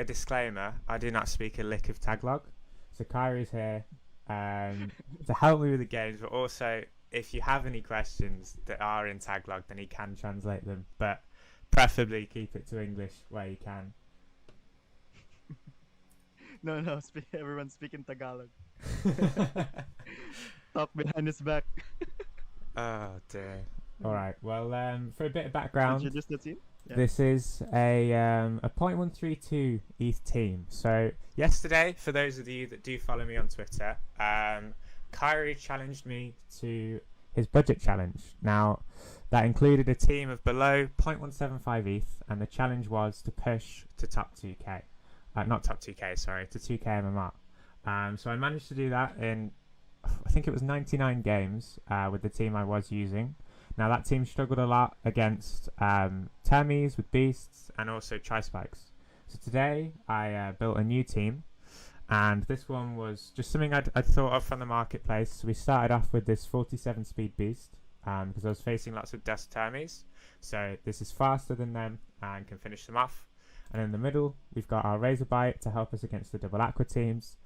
a disclaimer, I do not speak a lick of Tagalog. So Kyrie's here to help me with the games, but also if you have any questions that are in Tagalog, then he can translate them. But preferably keep it to English where you can. No, everyone's speaking Tagalog. Talk behind his back. Oh dear. All right. Well, for a bit of Introduce background, the team. Yeah. this is a 0.132 ETH team. So yesterday, for those of you that do follow me on Twitter, Kyrie challenged me to his budget challenge. Now, that included a team of below 0.175 ETH, and the challenge was to push to top 2k. Not top 2k, sorry, to 2k MMR. So I managed to do that in, I think it was 99 games with the team I was using. Now that team struggled a lot against Termies with Beasts and also Tri-Spikes. So today I built a new team, and this one was just something I'd thought of from the marketplace. So we started off with this 47 speed Beast because I was facing lots of Dust Termies. So this is faster than them and can finish them off. And in the middle, we've got our Razorbyte to help us against the double Aqua teams,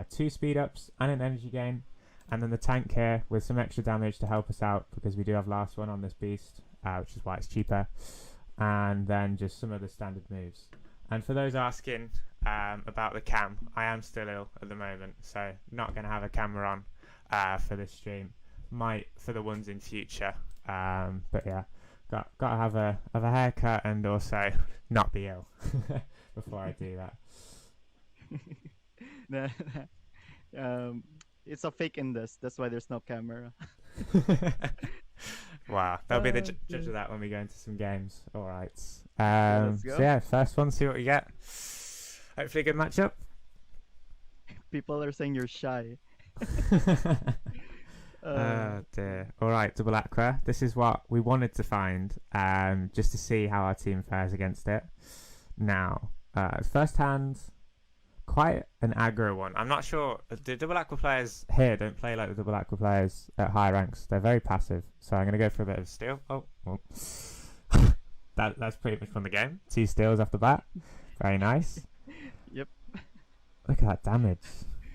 2 speed ups and an energy gain, and then the tank here with some extra damage to help us out because we do have last one on this beast, which is why it's cheaper, and then just some of the standard moves. And for those asking about the cam, I am still ill at the moment, so not going to have a camera on for this stream. Might for the ones in future, but yeah. Got to have a haircut and also not be ill before I do that. It's a fake INDES. That's why there's no camera. Wow, they'll be the judge of that when we go into some games. All right. Let's go. So yeah, first one, see what we get. Hopefully a good matchup. People are saying you're shy. Oh dear. Alright, double Aqua. This is what we wanted to find, just to see how our team fares against it. Now, first hand, quite an aggro one. I'm not sure, the double Aqua players here don't play like the double Aqua players at high ranks. They're very passive, so I'm going to go for a bit of steal. Oh, well. That's pretty much from the game. 2 steals off the bat. Very nice. Yep. Look at that damage.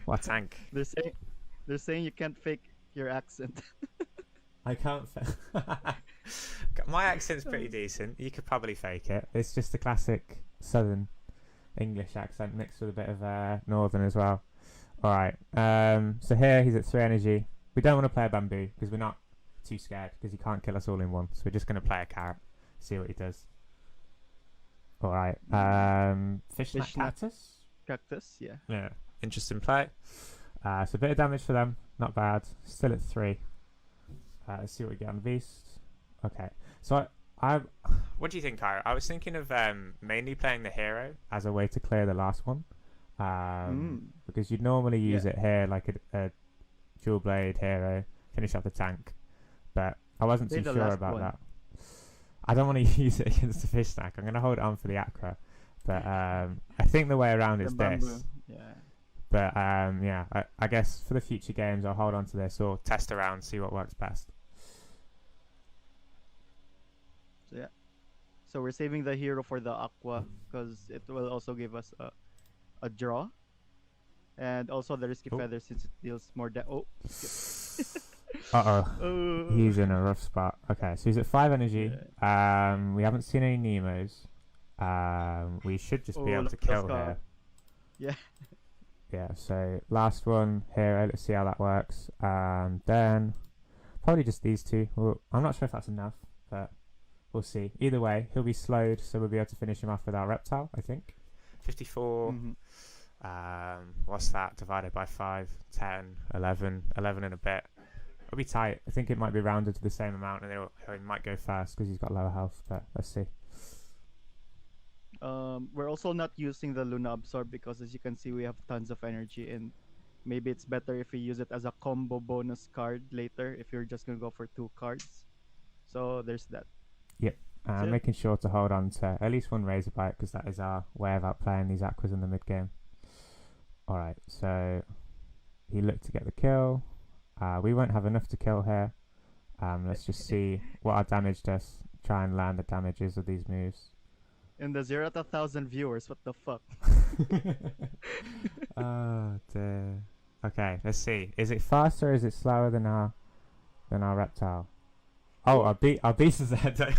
What a tank. They're saying you can't fake your accent. I can't. My accent's pretty decent. You could probably fake it. It's just a classic Southern English accent mixed with a bit of Northern as well. All right. So here he's at 3 energy. We don't want to play a bamboo because we're not too scared because he can't kill us all in one. So we're just going to play a carrot. See what he does. All right. Fish Cactus. Yeah. Yeah. Interesting play. So a bit of damage for them. Not bad. Still at 3. Let's see what we get on Beast. Okay. So I what do you think, Kyra? I was thinking of mainly playing the hero as a way to clear the last one. Because you'd normally use it here like a dual blade hero, finish off the tank. But I wasn't too sure about that. I don't want to use it against the fish snack. I'm going to hold it on for the Aqua. But I think the way around is this. Yeah. But yeah, I guess for the future games, I'll hold on to this or test around, see what works best. So yeah, so we're saving the hero for the Aqua because it will also give us a draw, and also the risky feather since it deals more Uh-oh. He's in a rough spot. Okay, so he's at 5 energy. Yeah. We haven't seen any Nemos. We should just be able to kill here. Yeah. Yeah, so last one here. Let's see how that works. Then probably just these 2. Well, I'm not sure if that's enough, but we'll see. Either way, he'll be slowed, so we'll be able to finish him off with our reptile, I think. 54. What's that? Divided by 5, 10, 11 and a bit. It'll be tight. I think it might be rounded to the same amount, and he might go first because he's got lower health, but let's see. We're also not using the Luna Absorb because, as you can see, we have tons of energy, and maybe it's better if we use it as a combo bonus card later if you're just going to go for 2 cards. So there's that. Yep. Making sure to hold on to at least one Razorbyte because that is our way of outplaying these Aquas in the mid game. Alright, so he looked to get the kill. We won't have enough to kill here. Let's just see what our damage does. Try and land the damages of these moves. In the 0 to 1,000 viewers, what the fuck? Oh dear. Okay, let's see. Is it faster or is it slower than our reptile? Oh, Oh. our beast is ahead though.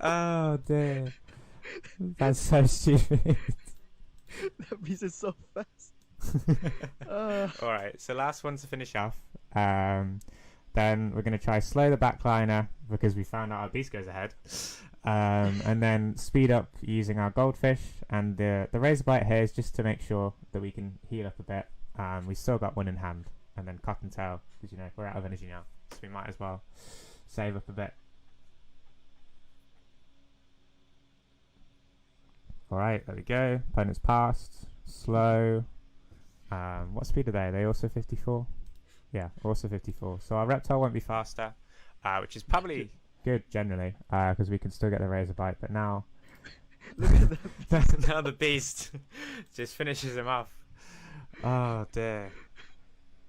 Oh dear. That's so stupid. That beast is so fast. Alright, so last one to finish off. Then we're going to try slow the backliner because we found out our beast goes ahead. And then speed up using our goldfish. And the Razorbyte here is just to make sure that we can heal up a bit. We still got one in hand. And then Cottontail, because we're out of energy now. So we might as well save up a bit. Alright, there we go. Opponent's passed. Slow. What speed are they? Are they also 54? Yeah, also 54. So our reptile won't be faster, which is probably good generally, because we can still get the Razorbyte. But now, Look at that. now the beast just finishes him off. Oh dear,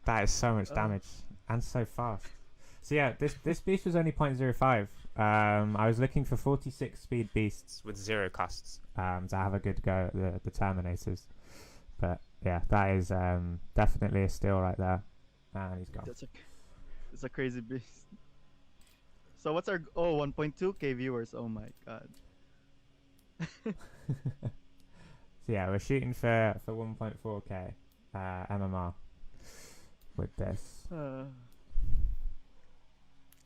that is so much damage and so fast. So yeah, this beast was only 0.05. I was looking for 46 speed beasts with 0 costs to have a good go at the Terminators. But yeah, that is definitely a steal right there. And he's gone. It's a crazy beast. So what's our 1.2k viewers? Oh my god. So yeah, we're shooting for 1.4k MMR with this.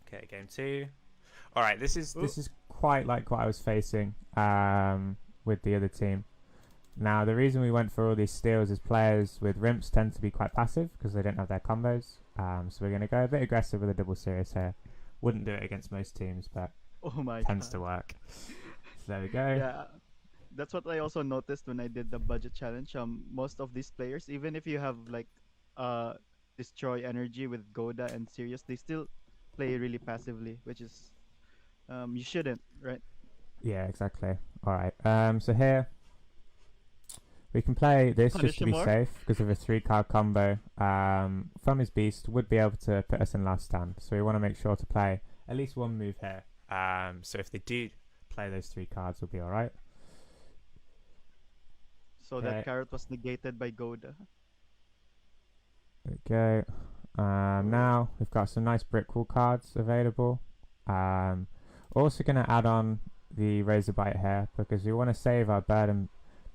Okay, game 2. All right, this is quite like what I was facing with the other team. Now, the reason we went for all these steals is players with Rimps tend to be quite passive because they don't have their combos. So we're going to go a bit aggressive with a double serious here. Wouldn't do it against most teams, but tends to work. So there we go. Yeah, that's what I also noticed when I did the budget challenge. Most of these players, even if you have like destroy energy with Goda and Sirius, they still play really passively, which is you shouldn't, right? Yeah, exactly. All right. So here we can play this just to be safe because of a 3-card combo. From his beast would be able to put us in last stand, so we want to make sure to play at least one move here. So if they do play those 3 cards, we'll be all right. So that carrot was negated by Goda. There we go. Now we've got some nice brick wall cards available. Also going to add on the Razorbyte here because we want to save our bird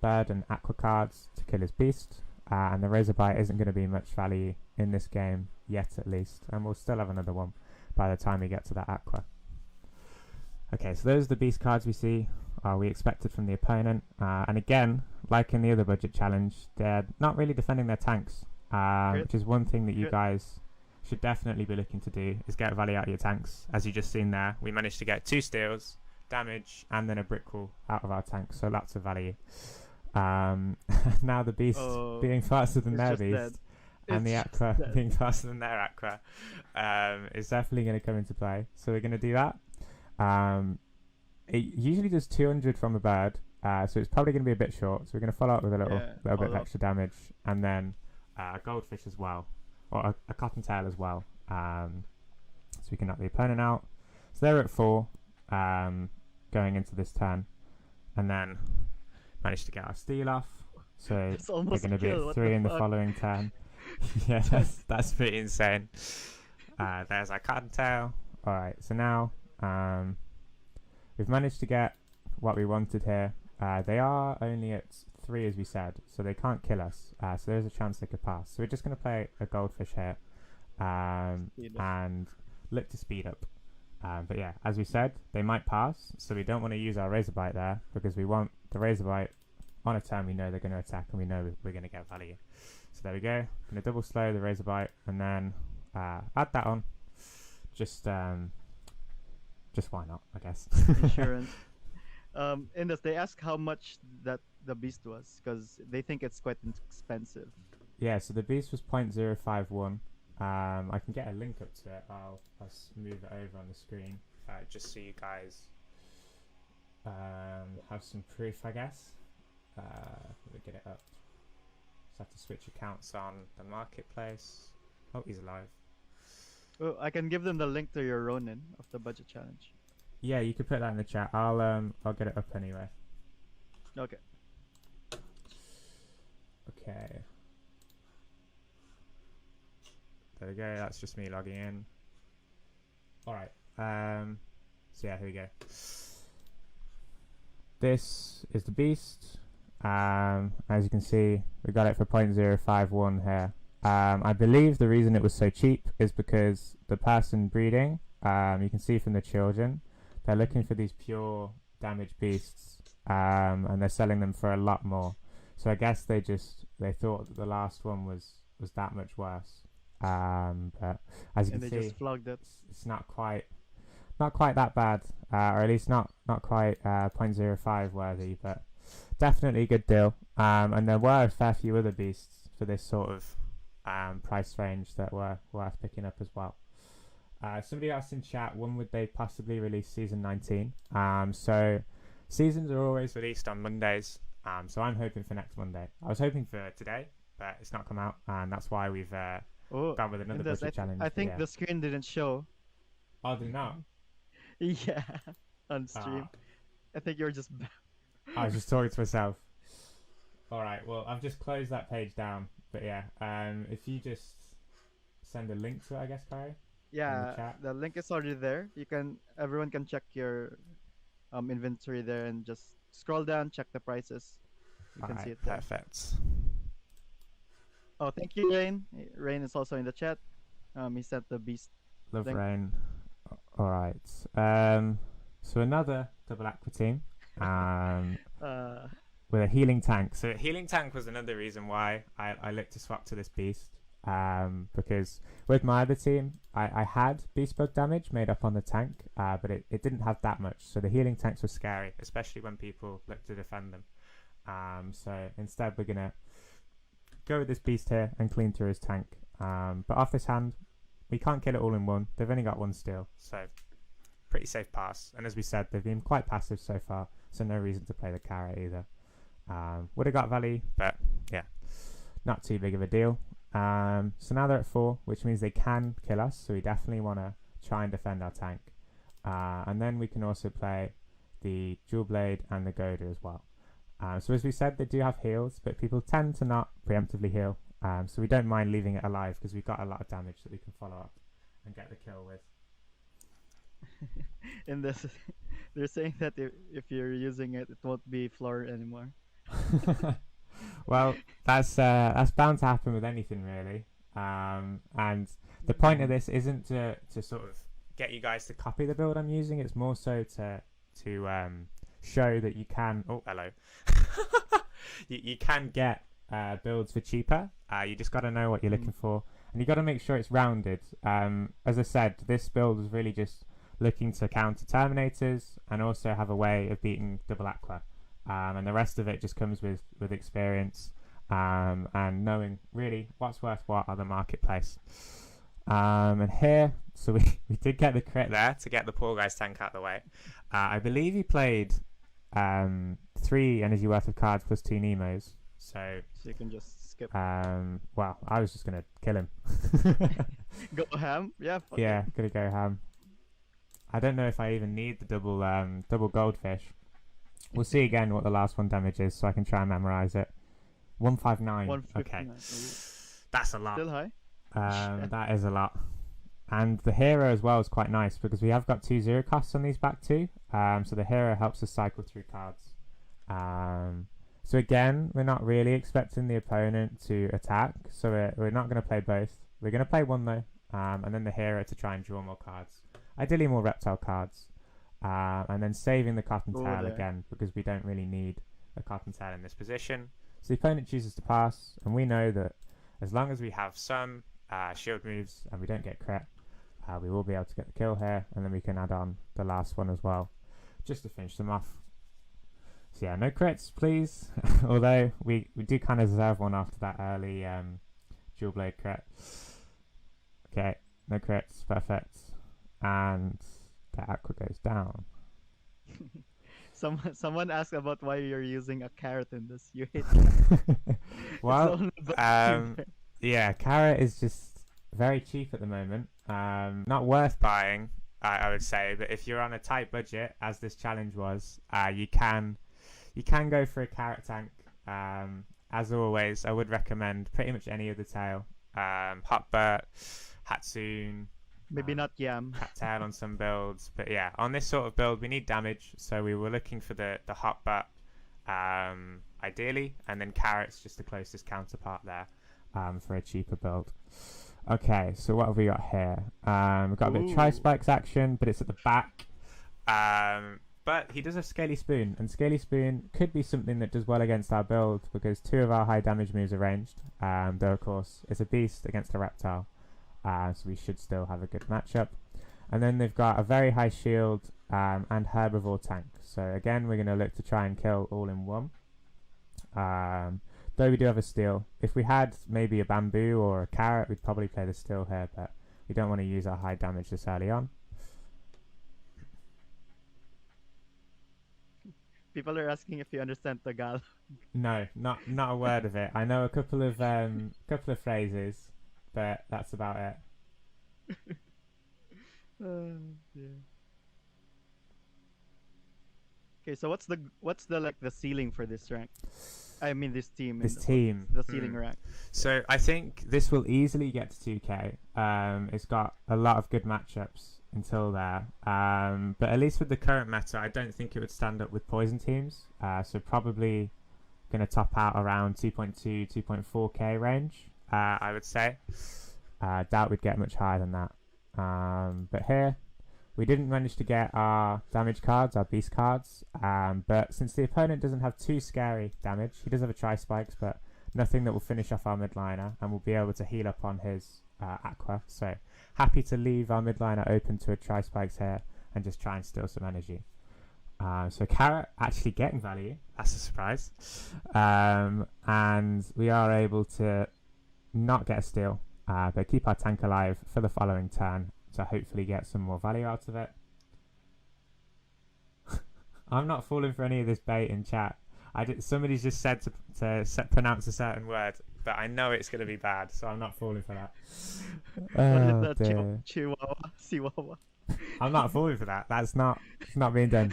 and aqua cards to kill his beast, and the Razorbyte isn't going to be much value in this game yet, at least, and we'll still have another one by the time we get to that aqua. Okay, so those are the beast cards we expected from the opponent, and again, like in the other budget challenge, they're not really defending their tanks, which is one thing that you guys should definitely be looking to do, is get value out of your tanks. As you just seen there, we managed to get 2 steals, damage, and then a brick wall out of our tanks, so lots of value. Now the beast being faster than their beast and the aqua being faster than their aqua is definitely going to come into play, so we're going to do that. It usually does 200 from a bird, so it's probably going to be a bit short, so we're going to follow up with a little bit of extra damage, and then a goldfish as well, or a cottontail as well, so we can knock the opponent out. So they're at 4 going into this turn, and then managed to get our steal off, so we're going to be at 3 in the following turn. Yeah, that's pretty insane. There's our cottontail. Alright, so now we've managed to get what we wanted here. They are only at 3 as we said, so they can't kill us, so there's a chance they could pass. So we're just going to play a goldfish here and look to speed up. But yeah, as we said, they might pass, so we don't want to use our Razorbyte there because we want the Razorbyte on a turn we know they're going to attack and we know we're going to get value. So there we go. Going to double slow the Razorbyte and then add that on. Just why not, I guess. Insurance. Indes, they ask how much that the beast was because they think it's quite expensive. Yeah, so the beast was 0.051. I can get a link up to it. I'll move it over on the screen just so you guys have some proof, I guess. Let me get it up. Just have to switch accounts on the marketplace. Oh, he's alive. Oh, I can give them the link to your Ronin of the budget challenge. Yeah, you could put that in the chat. I'll get it up anyway. Okay. Okay. There we go. That's just me logging in. All right. So yeah, here we go. This is the beast. As you can see, we got it for 0.051 here. I believe the reason it was so cheap is because the person breeding, you can see from the children, they're looking for these pure damaged beasts, and they're selling them for a lot more. So I guess they thought that the last one was that much worse. But as you And can they see, just flogged it. it's not quite that bad, or at least not quite 0.05 worthy, but definitely a good deal. And there were a fair few other beasts for this sort of price range that were worth picking up as well. Somebody asked in chat, when would they possibly release season 19? So seasons are always released on Mondays. So I'm hoping for next Monday. I was hoping for today, but it's not come out, and that's why we've gone with another budget challenge. I think the screen didn't show. Oh, did it not? Yeah, on stream. I think you're just. I was just talking to myself. All right. Well, I've just closed that page down. But yeah, if you just send a link to it, I guess, Kyrie. Yeah, the link is already there. Everyone can check your inventory there and just scroll down, check the prices. You can see it there. Perfect. Oh, thank you, Rain. Rain is also in the chat. He sent the beast. Love thing. Rain. All right. So another double aqua team. With a healing tank. So healing tank was another reason why I looked to swap to this beast. Because with my other team, I had beast bug damage made up on the tank, but it didn't have that much. So the healing tanks were scary, especially when people look to defend them. So instead we're gonna go with this beast here and clean through his tank. But off this hand, we can't kill it all in one. They've only got one steal, so pretty safe pass. And as we said, they've been quite passive so far, so no reason to play the carrot either. Would have got value, but yeah, not too big of a deal. So now they're at 4, which means they can kill us, so we definitely want to try and defend our tank. And then we can also play the Jewel Blade and the Goda as well. So as we said, they do have heals, but people tend to not preemptively heal. So we don't mind leaving it alive because we've got a lot of damage that we can follow up and get the kill with. In this, they're saying that if you're using it, it won't be floor anymore. Well, that's bound to happen with anything really. And the point of this isn't to sort of get you guys to copy the build I'm using. It's more so to show that you can. Oh, hello. you can get builds for cheaper. You just got to know what you're looking for, and you got to make sure it's rounded. As I said, this build was really just looking to counter Terminators and also have a way of beating double aqua. And the rest of it just comes with experience and knowing really what's worth what on the marketplace. And here, so we did get the crit there to get the poor guy's tank out of the way. I believe he played 3 energy worth of cards plus 2 Nemos. So you can just skip. Well, I was just going to kill him. Go ham? Yeah. Yeah, gonna go ham. I don't know if I even need the double goldfish. We'll see again what the last one damage is, so I can try and memorize it. 159. Okay, that's a lot. Still high. That is a lot. And the hero as well is quite nice because we have got 2 0 costs on these back too. So the hero helps us cycle through cards. So again, we're not really expecting the opponent to attack, so we're not going to play both. We're going to play one though, and then the hero to try and draw more cards. Ideally more reptile cards. And then saving the Cottontail again because we don't really need a Cottontail in this position. So the opponent chooses to pass, and we know that as long as we have some shield moves and we don't get crit, we will be able to get the kill here, and then we can add on the last one as well, just to finish them off. So yeah, no crits, please. Although we do kind of deserve one after that early Jewel Blade crit. Okay, no crits, perfect. And the aqua goes down. Someone asked about why you're using a carrot in this. You hate well, yeah, carrot is just very cheap at the moment. Not worth buying, I would say. But if you're on a tight budget, as this challenge was, you can go for a carrot tank. As always, I would recommend pretty much any of the tail. Hotbert, Hatsune, Maybe not Yam. Cattail on some builds. But yeah, on this sort of build, we need damage. So we were looking for the Hotbert, ideally, and then carrots just the closest counterpart there, for a cheaper build. Okay, so what have we got here? We've got a bit of Tri-Spikes action, but it's at the back. But he does have Scaly Spoon, and Scaly Spoon could be something that does well against our build, because 2 of our high damage moves are ranged. Though, of course, it's a beast against a reptile, so we should still have a good matchup. And then they've got a very high shield and herbivore tank. So again, we're going to look to try and kill all in one. Though we do have a steel. If we had maybe a bamboo or a carrot, we'd probably play the steel here, but we don't want to use our high damage this early on. People are asking if you understand Tagalog. No, not a word of it. I know a couple of phrases, but that's about it. Yeah. Okay, so what's the like the ceiling for this rank? I mean this team. This team. The ceiling rank. So I think this will easily get to 2k. It's got a lot of good matchups until there. But at least with the current meta, I don't think it would stand up with poison teams. So probably going to top out around 2.2, 2.4k range, I would say. Doubt we'd get much higher than that. But here, we didn't manage to get our damage cards, our beast cards. But since the opponent doesn't have too scary damage, he does have a Tri-Spikes, but nothing that will finish off our midliner, and we'll be able to heal up on his Aqua. So happy to leave our midliner open to a Tri-Spikes here and just try and steal some energy. So Carrot actually getting value. That's a surprise. And we are able to not get a steal, but keep our tank alive for the following turn to hopefully get some more value out of it. I'm not falling for any of this bait in chat. Somebody's just said to pronounce a certain word, but I know it's going to be bad, so I'm not falling for that. Chihuahua. I'm not falling for that. It's not being done.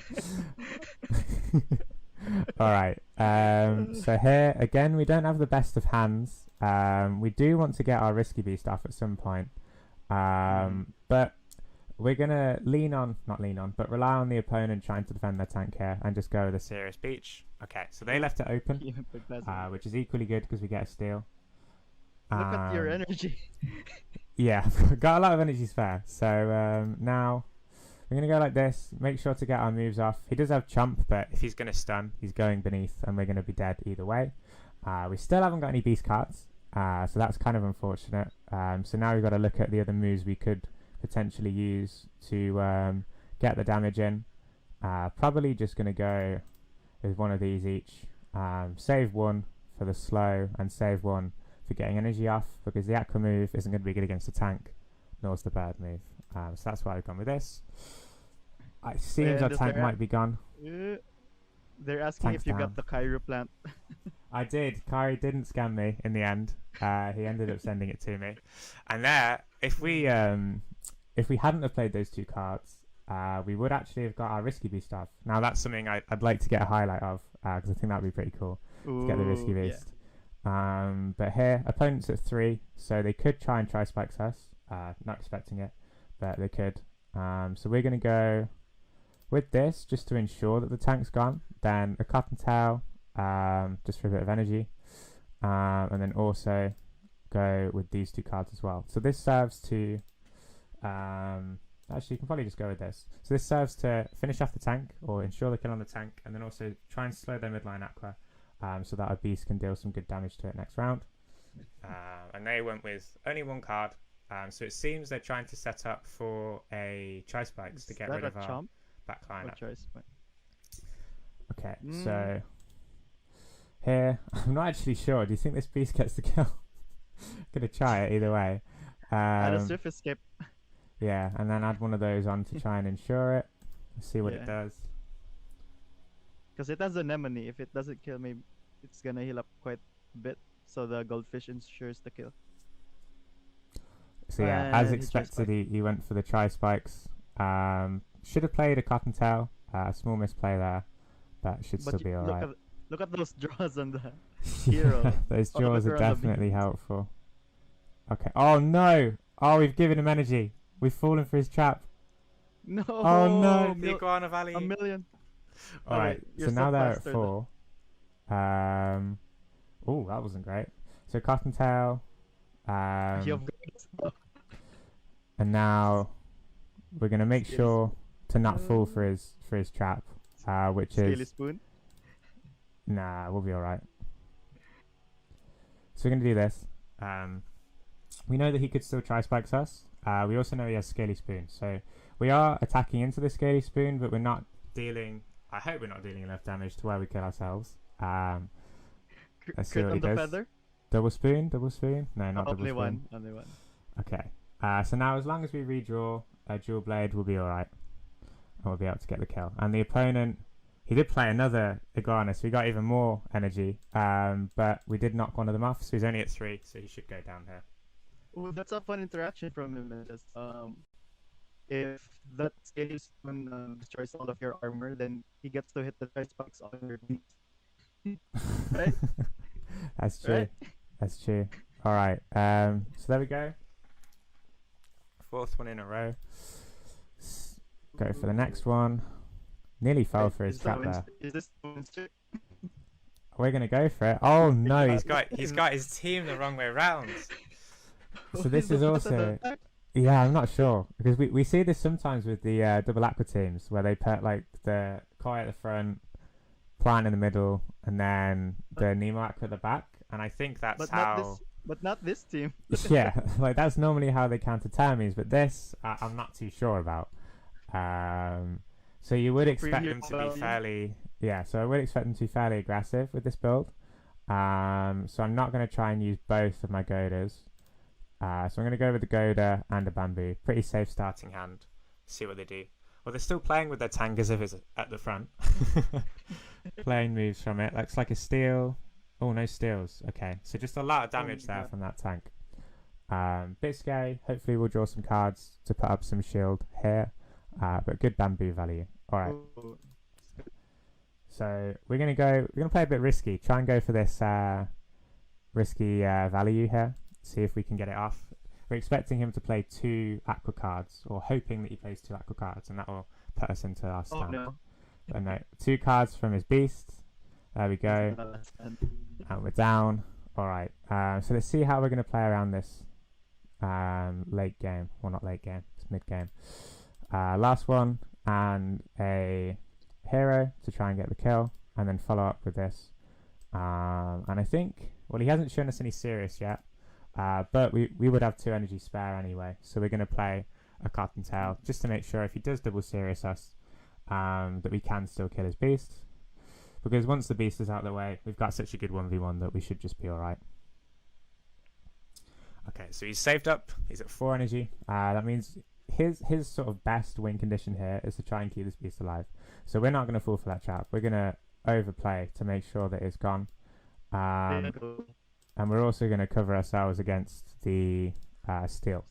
All right. So here again, we don't have the best of hands. We do want to get our risky beast off at some point, but we're gonna but rely on the opponent trying to defend their tank here and just go with a serious beach. Okay, so they left it open, which is equally good because we get a steal. Look at your energy. Yeah, got a lot of energy spare. So now we're going to go like this. Make sure to get our moves off. He does have Chomp, but if he's going to stun, he's going beneath, and we're going to be dead either way. We still haven't got any beast cards, so that's kind of unfortunate. So now we've got to look at the other moves we could potentially use to get the damage in. Probably just going to go with one of these each. Save one for the slow and save one for getting energy off, because the Aqua move isn't going to be good against the tank, nor is the bird move. So that's why I've gone with this. It seems our tank might be gone. They're asking if you got the Cairo plant. I did. Kyrie didn't scam me in the end. He ended up sending it to me. And there, if we hadn't have played those 2 cards, we would actually have got our Risky Beast off. Now that's something I'd like to get a highlight of, because I think that would be pretty cool to get the Risky Beast. Yeah. But here, opponents at 3, so they could try and Tri-Spikes us. Not expecting it, but they could. So we're going to go with this just to ensure that the tank's gone. Then a Cottontail, just for a bit of energy. And then also go with these 2 cards as well. So this serves to... actually, you can probably just go with this. So this serves to finish off the tank, or ensure the kill on the tank, and then also try and slow their midline Aqua. So that our beast can deal some good damage to it next round. And they went with only 1 card. So it seems they're trying to set up for a Tri-Spikes to get rid of our back lineup. Okay, so here, I'm not actually sure. Do you think this beast gets the kill? Gonna try it either way. Add a Swift Escape. Yeah, and then add one of those on to try and ensure it. See what it does. Because it has anemone. If it doesn't kill me, it's gonna heal up quite a bit. So the goldfish ensures the kill. So yeah, as expected, he went for the Tri-Spikes. Should have played a Cottontail. Small misplay there, but should still But be alright. look at those draws on the hero. Those Oh, draws look are around the definitely beans. helpful. Okay. Oh no! Oh, we've given him energy. We've fallen for his trap. No. Oh no! The Iguana A Valley. million. All right. You're So now they're at faster, 4. Oh, that wasn't great. So Cottontail. You have And now we're gonna make Scaly sure to not fall No. for his trap, which Scaly is spoon. nah. We'll be all right. So we're gonna do this. We know that he could still tri-spikes us. We also know he has Scaly Spoon. So we are attacking into the Scaly Spoon, but we're not dealing. I hope we're not dealing enough damage to where we kill ourselves. Let's see Crit what on he the does. feather. Double spoon? Double spoon? No, not double Only spoon. one. Only one. Okay. So now as long as we redraw a dual blade, we'll be alright. And we'll be able to get the kill. And the opponent, he did play another Iguana, so he got even more energy. But we did knock one of them off, so he's only at 3, so he should go down here. Ooh, that's a fun interaction from him. Just, if that Scaly spoon destroys all of your armor, then he gets to hit the tri spikes on your beat. Right? That's true. Right? That's true. Alright, so there we go. 4th one in a row. Go for the next one. Nearly fell for his trap there. Is this a win streak? We're gonna go for it. Oh no, He's he's got his team the wrong way round. So this He's is the also best yeah, I'm not sure because we see this sometimes with the double aqua teams where they put like the koi at the front, plant in the middle, and then the Nemo aqua at the back. And I think that's but how. not this team. Yeah, like that's normally how they counter termies, but this I'm not too sure about. So you would expect them to be fairly, yeah. So I would expect them to be fairly aggressive with this build. So I'm not going to try and use both of my Godas. So I'm going to go with the Goda and a Bamboo. Pretty safe starting hand. See what they do. Well, they're still playing with their tank as if it's at the front. Playing moves from it. Looks like a steal. Oh, no steals. Okay, so just a lot of damage there from that tank. Bit scary. Hopefully we'll draw some cards to put up some shield here. But good Bamboo value. Alright. So we're gonna play a bit risky. Try and go for this risky value here. See if we can get it off. We're expecting him to play 2 aqua cards, or hoping that he plays 2 aqua cards, and that will put us into our stand. No. But no, 2 cards from his beast. There we go. And we're down. Alright, so let's see how we're going to play around this late game. Well, not late game, it's mid game. Last one, and a hero to try and get the kill, and then follow up with this. And I think, well, he hasn't shown us any serious yet, but we would have 2 energy spare anyway, so we're going to play a Cottontail just to make sure if he does double serious us, that we can still kill his beast. Because once the beast is out of the way, we've got such a good 1v1 that we should just be alright. Okay, so he's saved up. He's at 4 energy. That means his sort of best win condition here is to try and keep this beast alive. So we're not going to fall for that trap. We're going to overplay to make sure that it's gone. And we're also going to cover ourselves against the steal.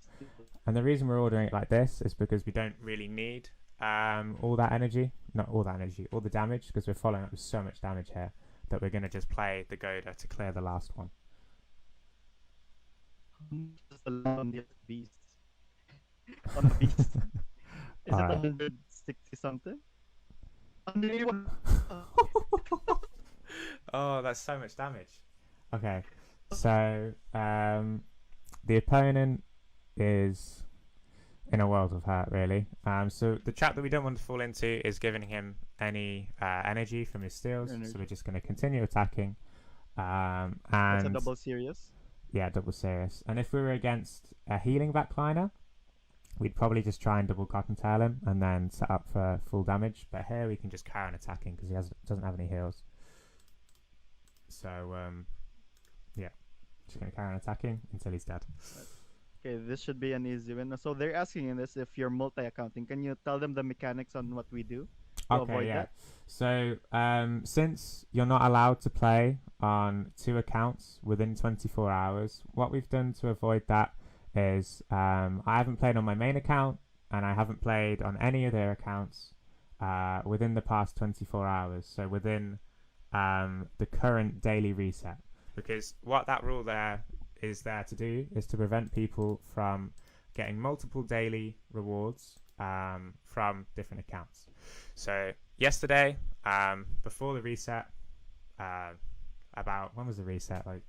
And the reason we're ordering it like this is because we don't really need all that energy. Not all that energy, all the damage, because we're following up with so much damage here that we're going to just play the Goda to clear the last one. Just on the beast. On the beast. Is it 160 something? 181. Oh, that's so much damage. Okay, so the opponent is in a world of hurt, really. So the trap that we don't want to fall into is giving him any energy from his steals. So we're just going to continue attacking. And That's a double serious. Yeah, double serious. And if we were against a healing backliner, we'd probably just try and double Cottontail him and then set up for full damage. But here we can just carry on attacking because he doesn't have any heals. So yeah, just going to carry on attacking until he's dead. Okay, this should be an easy win. So they're asking in this if you're multi-accounting. Can you tell them the mechanics on what we do to avoid that? So since you're not allowed to play on 2 accounts within 24 hours, what we've done to avoid that is I haven't played on my main account and I haven't played on any of their accounts within the past 24 hours. So within the current daily reset. Because what that rule there is there to do is to prevent people from getting multiple daily rewards from different accounts. So yesterday, before the reset, when was the reset? Like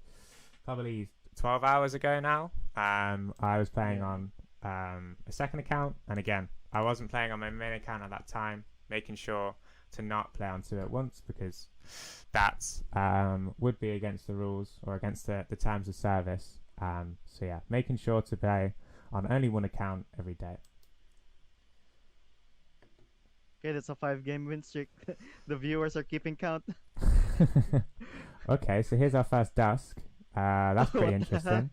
probably 12 hours ago now. I was playing on a second account, and again, I wasn't playing on my main account at that time, making sure to not play on two at once, because that would be against the rules or against the terms of service. So yeah, making sure to play on only one account every day. Okay, that's a 5-game win streak. The viewers are keeping count. Okay, so here's our first dusk. That's pretty interesting.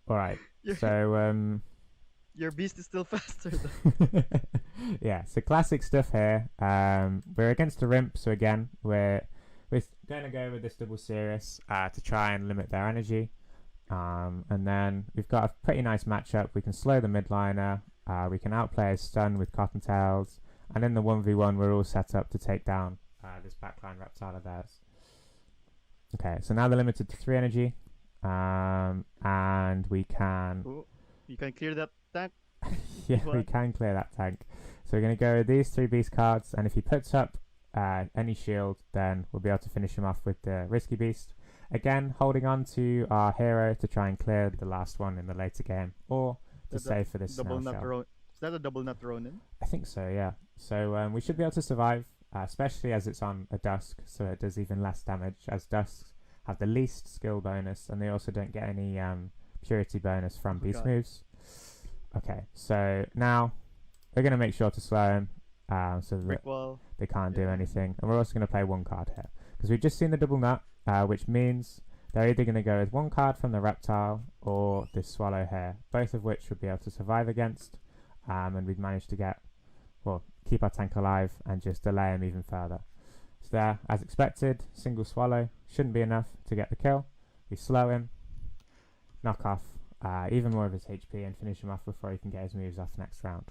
All right, so your beast is still faster though. yeah, so classic stuff here. We're against a Rimp, so again, we're going to go with this double Sirius to try and limit their energy. And then we've got a pretty nice matchup. We can slow the midliner. We can outplay his stun with Cottontails. And in the 1v1, we're all set up to take down this backline reptile of theirs. Okay, so now they're limited to 3 energy. And we can... Ooh, you can clear that tank. Yeah, we can clear that tank. So we're going to go with these 3 beast cards. And if he puts up any shield, then we'll be able to finish him off with the risky beast. Again, holding on to our hero to try and clear the last one in the later game, or to save for this double snail nut shell. Is that a double nut Ronin? I think so, yeah. So we should be able to survive, especially as it's on a Dusk, so it does even less damage, as Dusks have the least skill bonus, and they also don't get any purity bonus from beast moves. Okay, so now we're going to make sure to slow him, so that they can't do anything. And we're also going to play 1 card here, because we've just seen the double nut, which means they're either going to go with 1 card from the reptile or this swallow here, both of which would be able to survive against, and we'd managed to keep our tank alive and just delay him even further. So there, as expected, single swallow shouldn't be enough to get the kill. We slow him, knock off even more of his HP, and finish him off before he can get his moves off next round.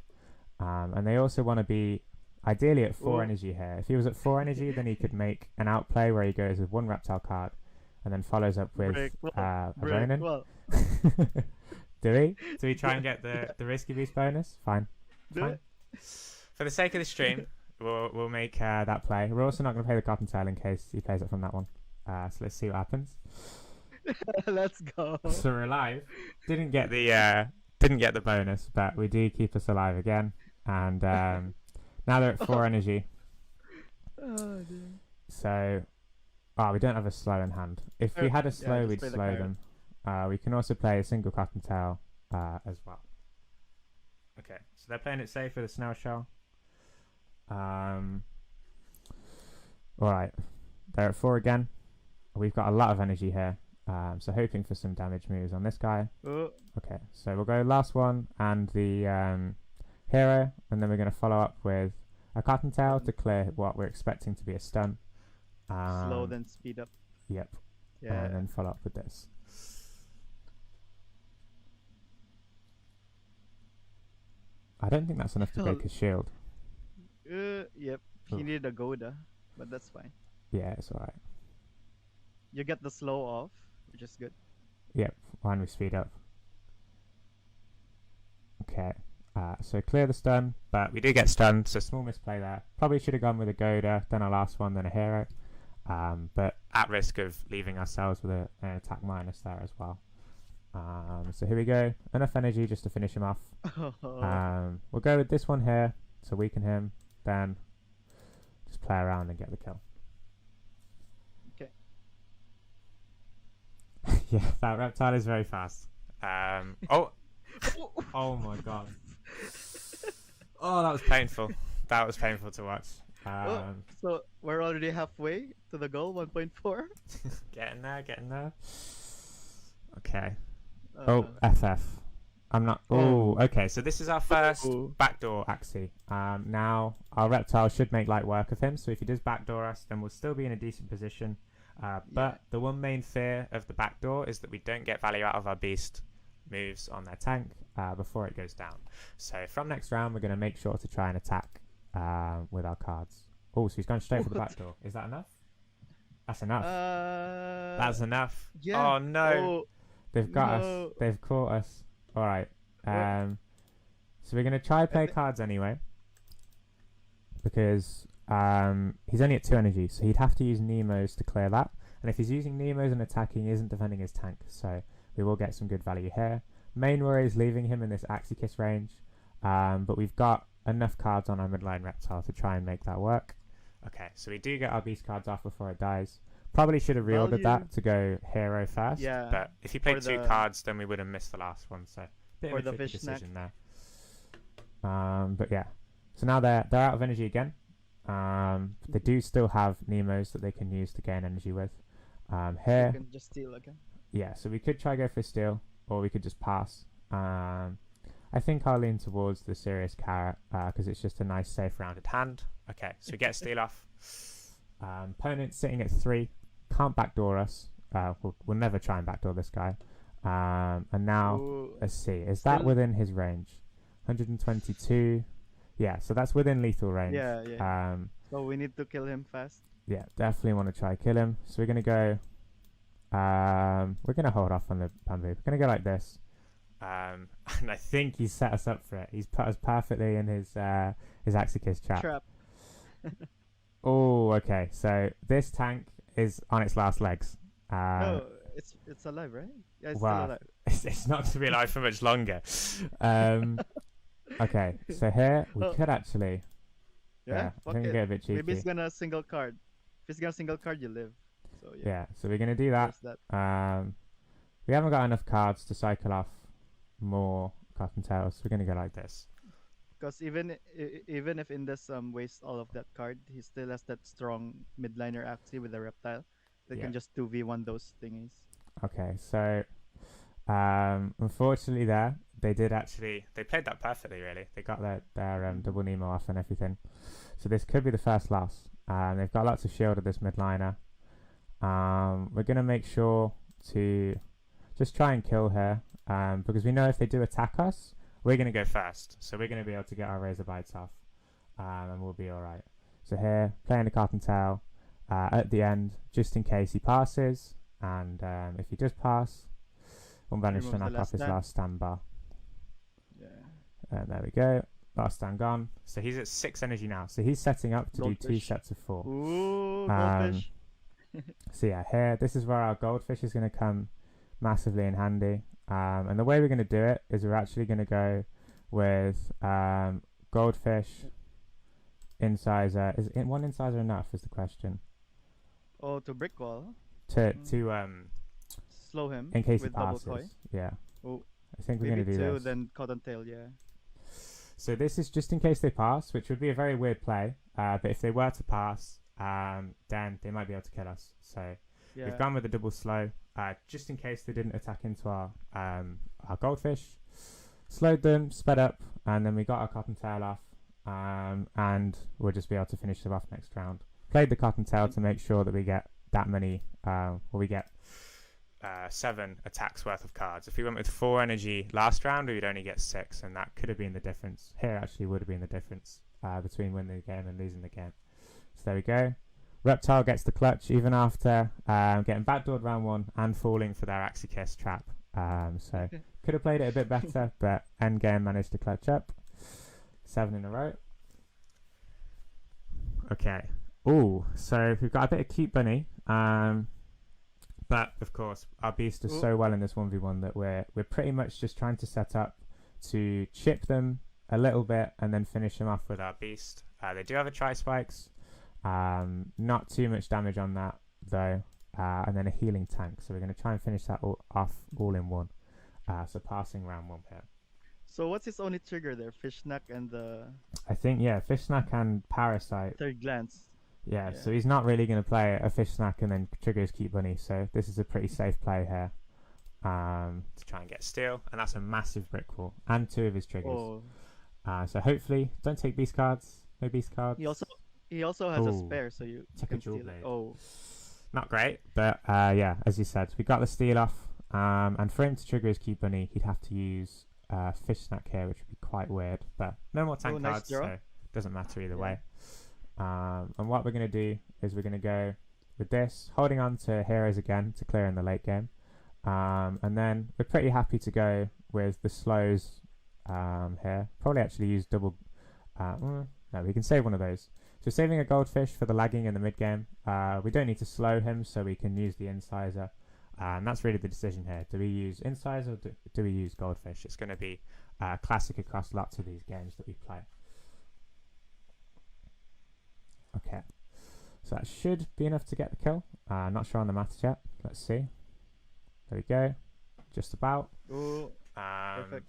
And they also want to be ideally at 4 energy here. If he was at 4 energy, then he could make an outplay where he goes with 1 reptile card and then follows up with a Ronin. Do we try and get the risky beast bonus? Fine. For the sake of the stream, we'll make that play. We're also not going to play the Cottontail in case he plays it from that one. So let's see what happens. Let's go. So we're alive. Didn't get the bonus, but we do keep us alive again. And now they're at 4 energy. Oh, dear. So, we don't have a slow in hand. If we had a slow, we'd slow them. We can also play a single Cottontail as well. Okay, so they're playing it safe with a snail shell. Alright, they're at 4 again. We've got a lot of energy here. So hoping for some damage moves on this guy. Okay, so we'll go last one and the hero, and then we're going to follow up with a Cottontail to clear what we're expecting to be a stun. Slow, then speed up. Yep. Yeah. And then follow up with this. I don't think that's enough to break his shield. Yep. He needed a Goda, but that's fine. Yeah, it's alright. You get the slow off, which is good. Yep, when we speed up. Okay, so clear the stun, but we do get stunned, so small misplay there. Probably should have gone with a Goda, then a last one, then a hero. But at risk of leaving ourselves with an attack minus there as well. So here we go. Enough energy just to finish him off. We'll go with this one here to weaken him, then just play around and get the kill. Okay. Yeah, that reptile is very fast. Oh my god. Oh, that was painful. That was painful to watch. So we're already halfway to the goal, 1.4. Getting there. Okay. FF. I'm not. Okay. So this is our first backdoor Axie. Now our reptile should make light work of him. So if he does backdoor us, then we'll still be in a decent position. But the one main fear of the backdoor is that we don't get value out of our beast moves on their tank before it goes down. So from next round, we're going to make sure to try and attack with our cards. Oh, so he's going straight for the back door. Is that enough? That's enough. That's enough. Yeah. Oh no. Oh, They've got no. us. They've caught us. All right. What? So we're going to try play cards anyway. Because he's only at 2 energy, so he'd have to use Nemo's to clear that. And if he's using Nemo's and attacking, he isn't defending his tank. So we will get some good value here. Main worry is leaving him in this Axie Kiss range. But we've got enough cards on our midline reptile to try and make that work. Okay, so we do get our beast cards off before it dies. Probably should have reordered that to go hero first. Yeah. But if he played 2 cards, then we would have missed the last one. So bit of a tricky decision there. But yeah. So now they're out of energy again. They do still have Nemo's that they can use to gain energy with. Here, you can just steal again. yeah, so we could try go for steal, or we could just pass. I think I'll lean towards the serious carrot because it's just a nice, safe, rounded hand. Okay, so we get steal off. Opponent sitting at 3, can't backdoor us. We'll never try and backdoor this guy. And now, let's see, is that within his range? 122. Yeah, so that's within lethal range. Yeah. So we need to kill him fast. Yeah, definitely want to try kill him. So we're gonna go. We're gonna hold off on the Bamboo. We're gonna go like this. And I think he's set us up for it. He's put us perfectly in his Axie Kiss trap. Oh, okay. So this tank is on its last legs. No, it's alive, right? Yeah, it's well, still alive. It's not to be alive for much longer. Okay, so here we could actually. Yeah, I think we get a bit cheeky. Maybe he's gonna single card. If he's gonna single card, you live. So yeah, so we're gonna do that. We haven't got enough cards to cycle off more Cottontails, so we're gonna go like this. Because even if Indes wastes all of that card, he still has that strong midliner Axie with the reptile. They can just 2v1 those thingies. Okay, so unfortunately they played that perfectly really. They got their double Nemo off and everything. So this could be the first loss. They've got lots of shield at this midliner. We're going to make sure to just try and kill her because we know if they do attack us, we're going to go first. So we're going to be able to get our Razor Bites off and we'll be alright. So here, playing the Cottontail at the end, just in case he passes. And if he does pass, we'll manage to knock off his last stand bar. Yeah. And there we go. Last stand gone. So he's at 6 energy now. So he's setting up to do 2 sets of 4. Ooh, goldfish. So yeah, here, this is where our goldfish is going to come massively in handy. And the way we're going to do it is we're actually going to go with goldfish, incisor. Is one incisor enough is the question. Oh, to brick wall. To slow him in case with he passes. double koi. Yeah. Oh, I think we're going to do 2, this. then Cottontail, yeah. So this is just in case they pass, which would be a very weird play. But if they were to pass, then they might be able to kill us. So we've gone with a double slow, just in case they didn't attack into our goldfish. Slowed them, sped up, and then we got our Cottontail off. And we'll just be able to finish them off next round. Played the Cottontail to make sure that we get that many, we get 7 attacks worth of cards. If we went with 4 energy last round, we would only get 6, and that could have been the difference. Here actually would have been the difference between winning the game and losing the game. So there we go. Reptile gets the clutch even after getting backdoored round 1 and falling for their Axie Kiss trap. So could have played it a bit better, but endgame managed to clutch up. 7 in a row. Okay. Oh, so we've got a bit of cute bunny. But of course, our beast is so well in this 1v1 that we're pretty much just trying to set up to chip them a little bit and then finish them off with our beast. They do have a tri-spikes. Not too much damage on that though. And then a healing tank. So we're going to try and finish that off all in one. So passing round 1 here. So what's his only trigger there? Fish snack and the... I think, yeah, fish snack and parasite. Third glance. Yeah, so he's not really going to play a fish snack and then trigger his cute bunny. So this is a pretty safe play here to try and get steal. And that's a massive brick wall and 2 of his triggers. Oh. So hopefully, don't take beast cards. No beast cards. He also has a spare, so you took can a jewel steal blade. it. Oh. Not great, but yeah, as you said, we got the steal off. And for him to trigger his Cube Bunny, he'd have to use Fish Snack here, which would be quite weird. But no more tank nice cards, draw. so it doesn't matter either Yeah. way. And what we're going to do is we're going to go with this, holding on to heroes again to clear in the late game. And then we're pretty happy to go with the slows here. Probably actually use double... no, we can save one of those. So saving a goldfish for the lagging in the mid game. We don't need to slow him, so we can use the incisor. And that's really the decision here. Do we use incisor or do we use goldfish? It's going to be classic across lots of these games that we play. Okay, so that should be enough to get the kill. Not sure on the maths yet. Let's see. There we go. Just about. Ooh, perfect.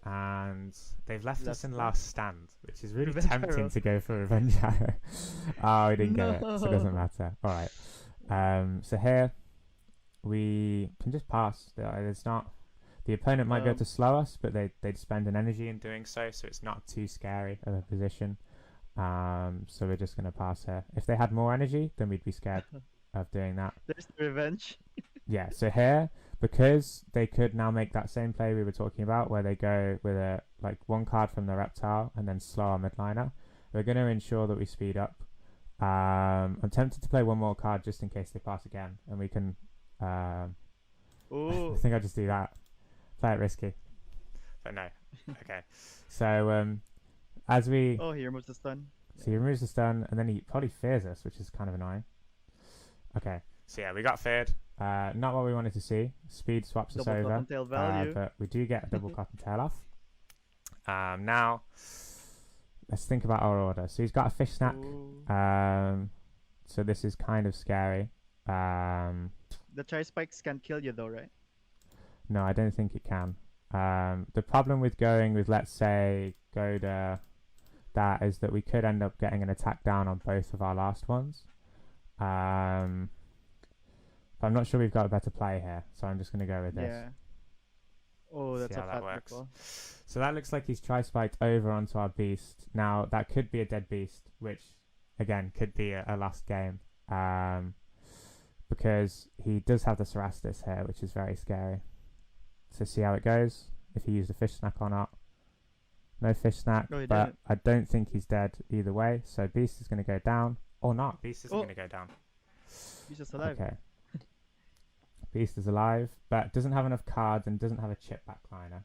And they've left us in Left last stand, which is really Revenge tempting arrow. to go for revenge arrow. Oh, we didn't get it, so it doesn't No. matter. All right. So here we can just pass. It's not. The opponent might be able to slow us, but they'd spend an energy in doing so, so it's not too scary of a position. So we're just going to pass here. If they had more energy, then we'd be scared of doing that. There's the revenge. Yeah, so here, because they could now make that same play we were talking about, where they go with a one card from the reptile and then slow our midliner, we're going to ensure that we speed up. I'm tempted to play one more card just in case they pass again, and we can... I Ooh. think I'll just do that. Play it risky. But no. Okay. So, as we... Oh, he removes the stun. So he removes the stun, and then he probably fears us, which is kind of annoying. Okay, so yeah, we got feared. Not what we wanted to see. Speed swaps us Double over, cottontail value. but we do get a double cottontail off. Now, let's think about our order. So he's got a fish snack. Ooh. So this is kind of scary. The chai spikes can kill you though, right? No, I don't think it can. The problem with going with, let's say, Goda, that is that we could end up getting an attack down on both of our last ones. But I'm not sure we've got a better play here, so I'm just going to go with this. Yeah. Oh, that's See a how that fat works. recall. So that looks like he's tri-spiked over onto our beast. Now, that could be a dead beast, which, again, could be a lost game. Because he does have the Cerastus here, which is very scary. So see how it goes, if he used a fish snack or not. No fish snack, No, he but didn't. I don't think he's dead either way. So beast is going to go down, or not. Beast isn't Oh. going to go down. He's just alive. Okay. Beast is alive, but doesn't have enough cards and doesn't have a chip backliner.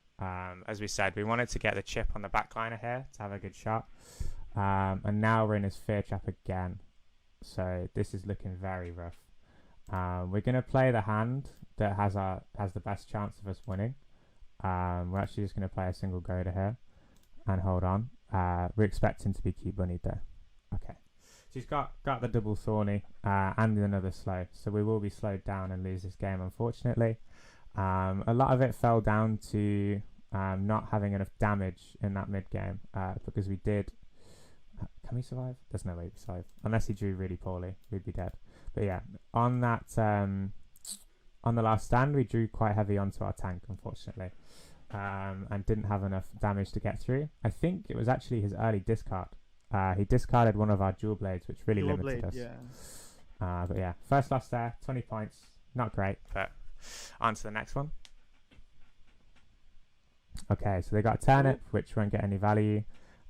As we said, we wanted to get the chip on the backliner here to have a good shot. And now we're in his fear trap again. So this is looking very rough. We're going to play the hand that has the best chance of us winning. We're actually just going to play a single Goda here and hold on. We're expecting to be Cube Bunnied there. Okay. So he's got the double Thorny and another slow. So we will be slowed down and lose this game, unfortunately. A lot of it fell down to not having enough damage in that mid game because we did... Can we survive? There's no way we survive. Unless he drew really poorly, we'd be dead. But yeah, on that... on the last stand, we drew quite heavy onto our tank, unfortunately. And didn't have enough damage to get through. I think it was actually his early discard. He discarded one of our dual blades, which really Dual limited blade, us. yeah. But yeah, first loss there, 20 points. Not great, but on to the next one. Okay, so they got a turnip, which won't get any value.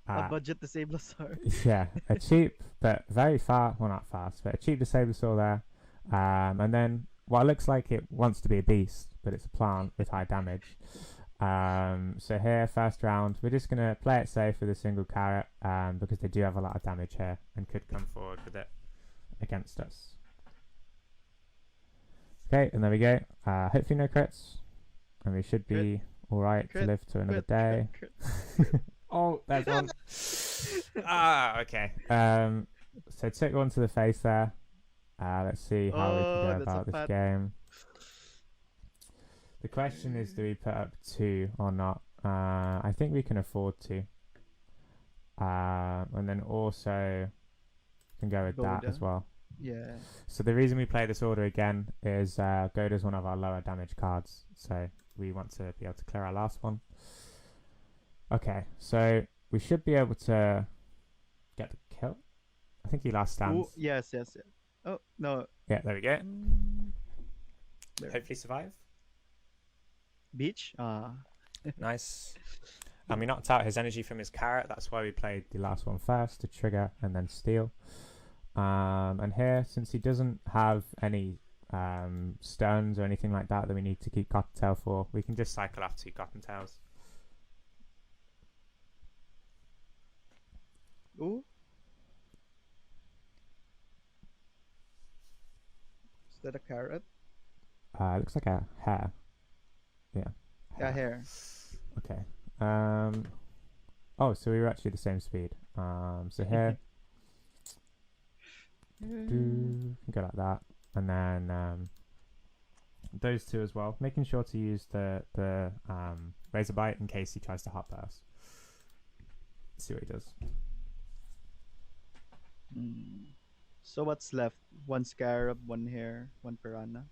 A budget Disablosaur. Yeah, a cheap, but very fast, well not fast, but a cheap Disablosaur there. And then what looks like it wants to be a beast, but it's a plant with high damage. So here, first round, we're just going to play it safe with a single carrot because they do have a lot of damage here and could come forward with it against us. Okay, and there we go. Hopefully no crits. And we should be alright to live to another day. Oh, there's one. Okay. So took one to the face there. Let's see how we can go about this game. The question is, do we put up 2 or not? I think we can afford to. And then also can go with that as well. Yeah. So the reason we play this order again is Goda's one of our lower damage cards. So we want to be able to clear our last one. Okay, so we should be able to get the kill. I think he last stands. Ooh, yes. Oh, no. Yeah, there we go. There. Hopefully survive. Beach? Nice. And we knocked out his energy from his carrot. That's why we played the last one first to trigger and then steal. And here, since he doesn't have any stones or anything like that that we need to keep Cottontail for, we can just cycle off 2 Cottontails. Ooh. Is that a carrot? Looks like a hare. Yeah. Yeah, hair. Okay. Oh, so we were actually the same speed. So here, can go like that, and then those 2 as well. Making sure to use the razor bite in case he tries to hot burst. See what he does. So what's left? 1 scarab, 1 hare, 1 piranha.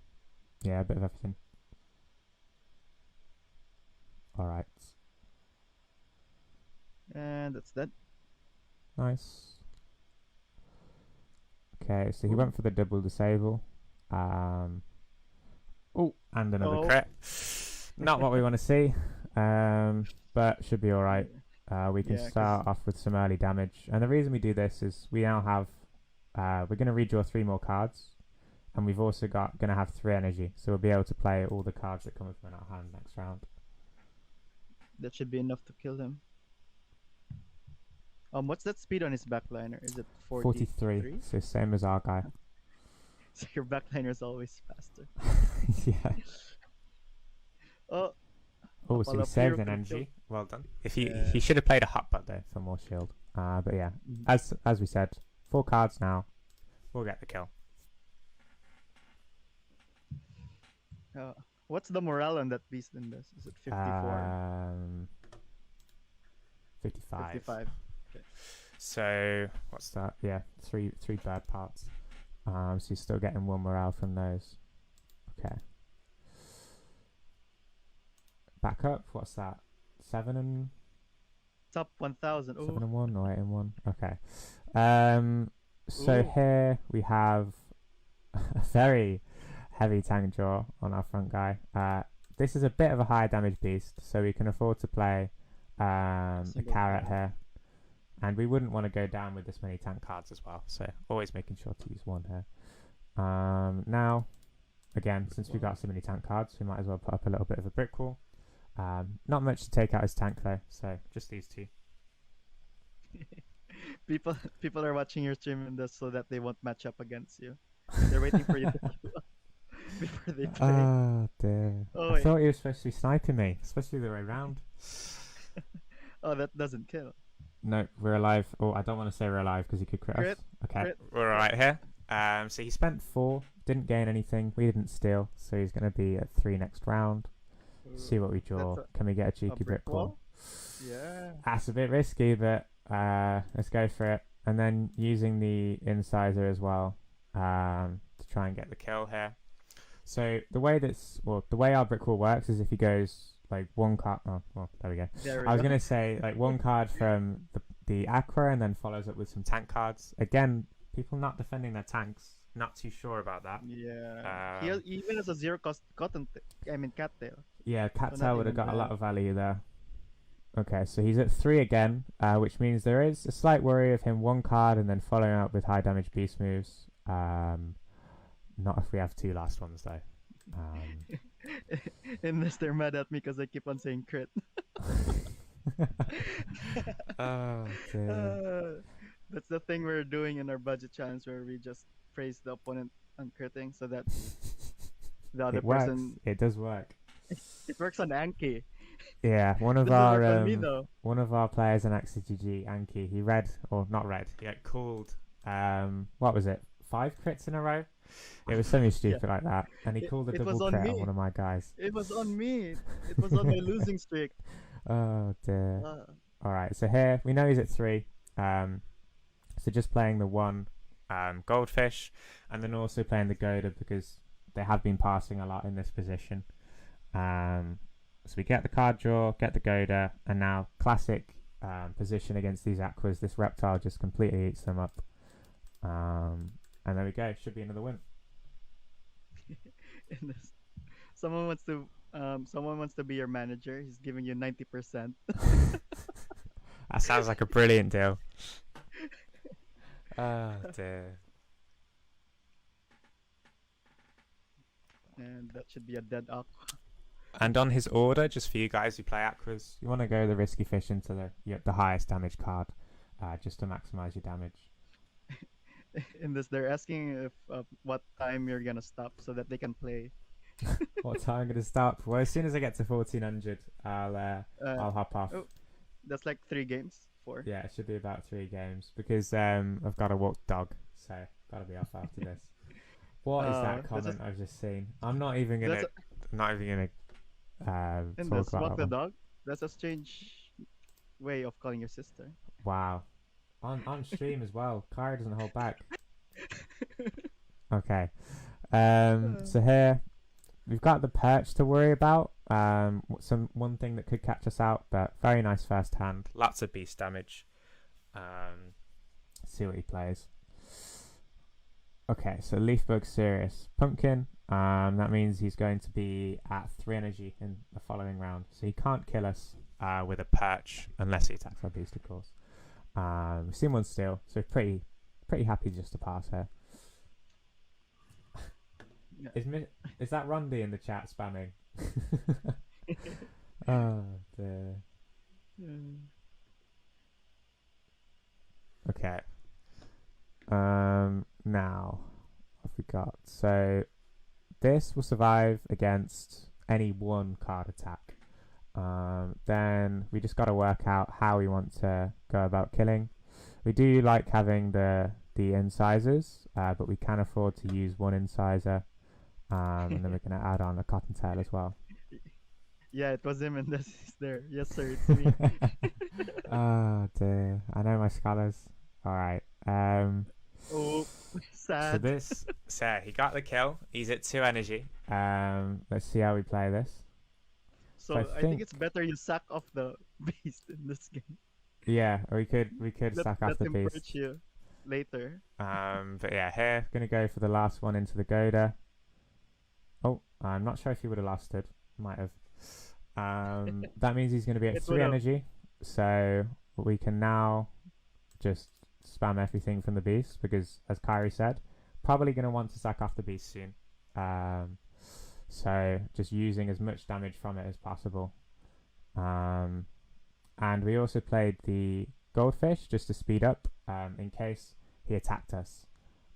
Yeah, a bit of everything. All right. And that's that. Nice. Okay, so he went for the double disable. Oh, and another crit. Not what we want to see, but should be all right. We can start off with some early damage, and the reason we do this is we now have we're going to redraw 3 more cards, and we've also going to have 3 energy, so we'll be able to play all the cards that come up in our hand next round. That should be enough to kill him. What's that speed on his backliner? Is it 43? So same as our guy. So your backliner is always faster. Yeah. Oh, so he saved an energy. Well done. If he should have played a hot butt though for more shield. But yeah, as we said, 4 cards now. We'll get the kill. What's the morale on that beast in this? Is it 54? 55. 55. Okay. So what's that? Yeah, three bird parts. So you're still getting 1 morale from those. Okay. Back up. What's that? 7 and Top 1000. 7 and 1 or 8 and 1. Okay. So here we have a very heavy tank draw on our front guy. This is a bit of a high damage beast, so we can afford to play a carrot here. And we wouldn't want to go down with this many tank cards as well, so always making sure to use 1 here. Now, again, since we've got so many tank cards, we might as well put up a little bit of a brick wall. Not much to take out his tank though, so just these 2. People are watching your stream in this so that they won't match up against you. They're waiting for you to queue up before they play. Oh dear. I thought you were supposed to be sniping me, especially the way round. Oh, that doesn't kill. No, we're alive. Oh, I don't want to say we're alive because he could crit us. Okay, crit. We're alright here. So he spent 4, didn't gain anything. We didn't steal, so he's going to be at 3 next round. See what we draw. Can we get a cheeky brick wall? Yeah. That's a bit risky, but let's go for it. And then using the incisor as well to try and get the kill here. So the way our brick wall works is if he goes like 1 card. Oh, well, there we go. I was gonna say like 1 card from the aqua and then follows up with some tank cards. Again, people not defending their tanks. Not too sure about that. Yeah. He even has a 0 cost cattail. Yeah, cattail would have got a lot of value there. Okay, so he's at 3 again, which means there is a slight worry of him 1 card and then following up with high damage beast moves. Not if we have 2 last ones though. Unless they're mad at me because I keep on saying crit. Oh dear. That's the thing we're doing in our budget challenge where we just praise the opponent on critting so that the other person. It does work. It works on Anki. Yeah, one of me, our players in Axie GG, Anki, he called what was it? 5 crits in a row? It was something stupid like that. And he called a double crit on one of my guys. It was on me. It was on my losing streak. Oh dear. Alright, so here we know he's at 3. So just playing the 1 goldfish and then also playing the Goda because they have been passing a lot in this position. So we get the card draw, get the Goda, and now classic position against these aquas. This reptile just completely eats them up. And there we go. Should be another win. Someone wants to Someone wants to be your manager. He's giving you 90%, That sounds like a brilliant deal. Oh dear. and that should be a dead aqua. And on his order, just for you guys who play Aquas, you want to go the risky fish into the highest damage card, just to maximize your damage. In this, they're asking if what time you're gonna stop so that they can play. What time I'm gonna stop? Well, as soon as I get to 1400, Uh, I'll hop off. oh, that's like 3 games. 4. Yeah, it should be about 3 games because I've got to walk the dog, so gotta be off after this. What is that comment I've just seen? I'm not even gonna And talk that's about walk the that one. dog. That's a strange way of calling your sister. Wow, on stream as well. Kyra doesn't hold back. Okay, so here we've got the perch to worry about. One thing that could catch us out, but very nice first hand. Lots of beast damage. See what he plays. Okay, so Leafbug serious. Pumpkin, that means he's going to be at 3 energy in the following round. So he can't kill us with a perch unless he attacks our beast, of course. We've seen one steal, so pretty happy just to pass here. Yeah. Is that Rondi in the chat spamming? Oh dear. Okay. Now, what have we got? So, this will survive against any one card attack. Then we just got to work out how we want to go about killing. We do like having the incisors, but we can afford to use one incisor. And then we're going to add on a cottontail as well. Yeah, it was him, and that's there. Yes, sir, it's me. Oh dear, I know my scholars. All right. Oh, sad. So this, he got the kill. He's at 2 energy. Let's see how we play this. So I think it's better you sack off the beast in this game. Yeah, we could sack off Let the him beast. perch you later. But yeah, here gonna go for the last one into the Goda. Oh, I'm not sure if he would have lasted. Might have. That means he's gonna be at It 3 would've. energy. So we can now just spam everything from the beast because, as Kyrie said, probably gonna want to sack off the beast soon. So just using as much damage from it as possible. And we also played the goldfish just to speed up in case he attacked us.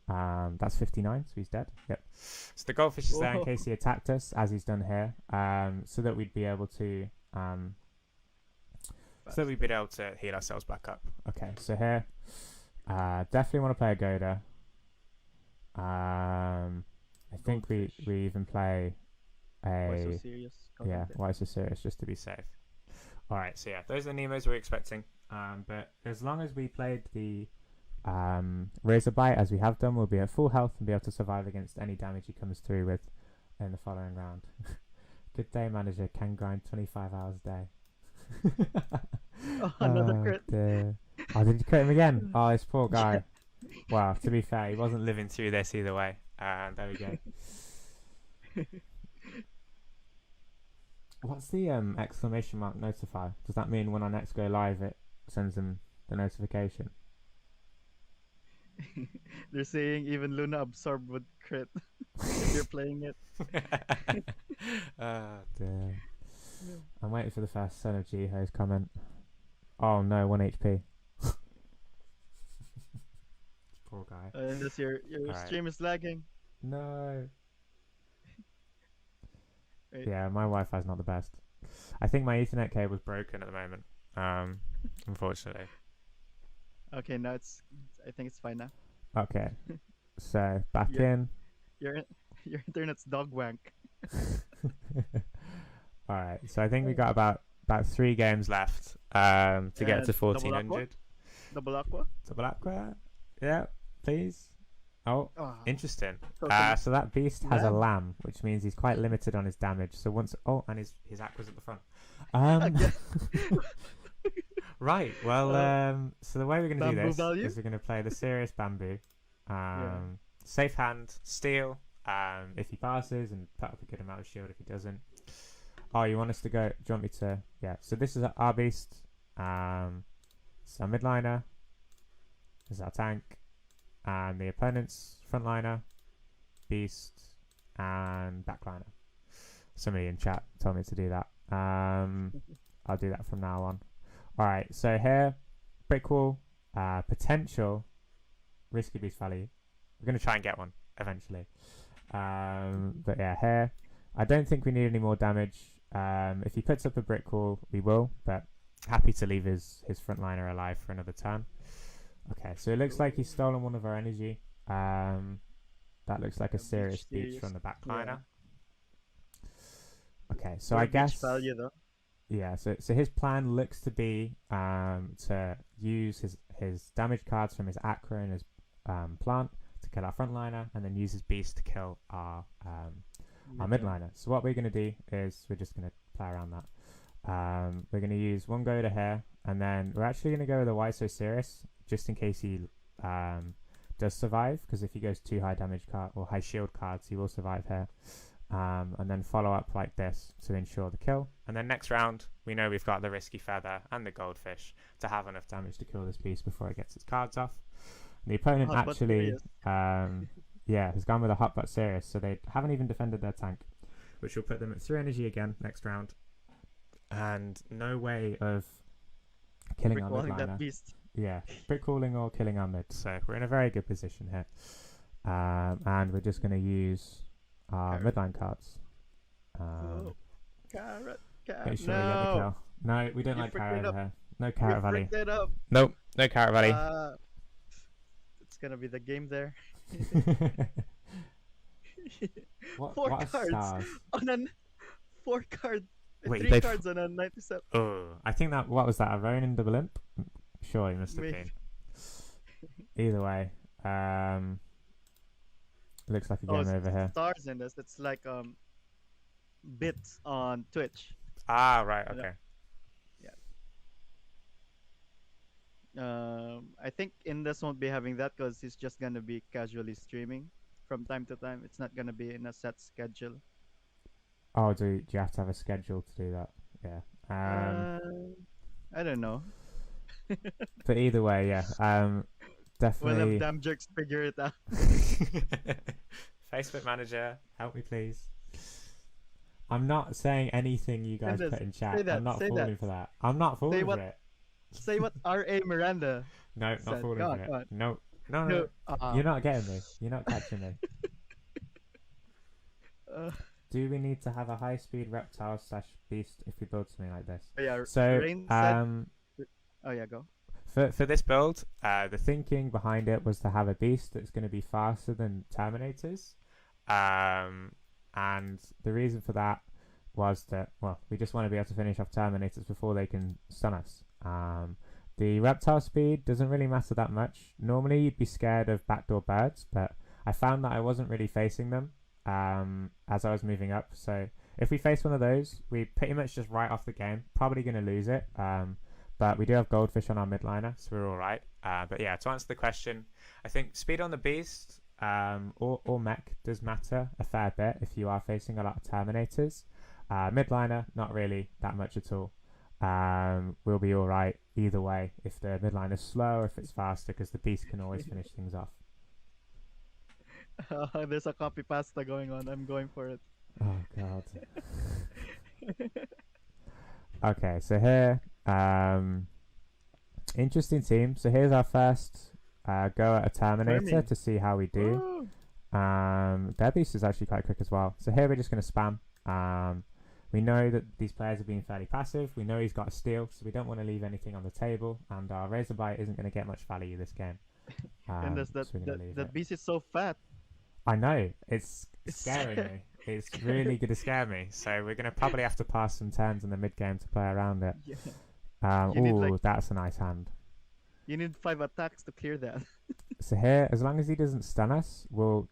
That's 59, so he's dead. Yep. So the goldfish is there in case he attacked us, as he's done here, so that we'd be able to heal ourselves back up. Okay, so here, definitely want to play a Goda. I think we even play Why so serious? why so serious, just to be safe. All right, so yeah, those are the Nemos we're expecting. But as long as we played the Razor Bite as we have done, we'll be at full health and be able to survive against any damage he comes through with in the following round. Good day, manager. Can grind 25 hours a day. Oh, another crit. Dear. Oh, did you crit him again? Oh, this poor guy. Well, to be fair, he wasn't living through this either way. There we go. What's the exclamation mark notify? Does that mean when I next go live, it sends them the notification? They're saying even Luna Absorb would crit if you're playing it. Dear. I'm waiting for the first Son of Jiho's comment. Oh no, 1 HP. Poor guy. Unless your stream is lagging. No. Right. Yeah, my Wi-Fi's not the best. I think my Ethernet cable's broken at the moment. Unfortunately. Okay, now I think it's fine now. Okay. So back Yeah. in. Your internet's dog wank. All right. So I think we got about 3 games left to get to 1400. Double aqua? Double aqua. Yeah, please. Oh, Oh, interesting. totally. So that beast has a Lamb. lamb, which means he's quite limited on his damage. So once and his aqua's at the front. Again. Right. Well, so the way we're going to do Bamboo this value? is we're going to play the serious bamboo. Safe hand, steal. If he passes, and put up a good amount of shield if he doesn't. Oh, you want us to go? Do you want me to? Yeah. So this is our beast. It's our midliner. This is our tank, and the opponent's frontliner, beast, and backliner. Somebody in chat told me to do that. I'll do that from now on. All right. So here, brick wall, potential, risky beast value. We're gonna try and get one eventually. But yeah, here, I don't think we need any more damage. If he puts up a brick wall, we will. But happy to leave his frontliner alive for another turn. Okay, so it looks like he's stolen one of our energy. That looks like a serious beach from the backliner. Okay, so I guess value, though. Yeah, so his plan looks to be to use his damage cards from his Acro and his plant to kill our frontliner, and then use his beast to kill our midliner. So what we're going to do is we're just going to play around that. We're going to use one go to here, and then we're actually going to go with a Why So Serious, just in case he does survive, because if he goes 2 high damage card or high shield cards, he will survive here. And then follow up like this to ensure the kill. And then next round, we know we've got the Risky Feather and the Goldfish to have enough damage to kill this beast before it gets its cards off. And the opponent actually, has gone with a Hot But Serious, so they haven't even defended their tank, which will put them at 3 energy again next round. And no way of killing our midliner. That beast. Yeah, brick calling or killing our mid. So we're in a very good position here. And we're just going to use our midline cards. Carrot. Make sure we get the kill. No, we don't like carrot over here. No carrot valley. Up. Nope, no carrot valley. It's gonna be the game there. What 4 cards stars? on a 4 card. Wait, 3 cards on a 97. Oh, I think that, what was that? A Ronin double imp? Sure, it must have been. Either way, looks like a game over here. Stars in this. It's like bits on Twitch. Ah, right. Okay. Yeah. I think INDES won't be having that because he's just gonna be casually streaming from time to time. It's not gonna be in a set schedule. Oh, do you have to have a schedule to do that? Yeah. I don't know. But either way, yeah. Definitely. One of them jerks figure it out. Facebook manager, help me please. I'm not saying anything you guys put in chat. I'm not falling for that. I'm not falling for it. Say what R.A. Miranda. No, said. not falling for it. On. No. You're not getting me. You're not catching me. Do we need to have a high-speed reptile / beast if we build something like this? Yeah. So, oh yeah, go. For this build, the thinking behind it was to have a beast that's going to be faster than Terminators. And the reason for that was that, well, we just want to be able to finish off Terminators before they can stun us. The reptile speed doesn't really matter that much. Normally you'd be scared of backdoor birds, but I found that I wasn't really facing them as I was moving up. So if we face one of those, we pretty much just write off the game. Probably going to lose it. But we do have Goldfish on our midliner, so we're all right. But yeah, to answer the question, I think speed on the beast or mech does matter a fair bit if you are facing a lot of Terminators. Midliner, not really that much at all. We'll be all right either way if the midline is slow or if it's faster, because the beast can always finish things off. There's a copy pasta going on. I'm going for it. Oh god. Okay, so here, interesting team. So here's our first go at a Terminator to see how we do. Their beast is actually quite quick as well. So here we're just going to spam. We know that these players are being fairly passive. We know he's got a steal, so we don't want to leave anything on the table. And our Razorbyte isn't going to get much value this game. And that beast is so fat. I know. It's scaring me. It's really going to scare me. So we're going to probably have to pass some turns in the mid game to play around it. Yeah. That's a nice hand. You need 5 attacks to clear that. So here, as long as he doesn't stun us, we'll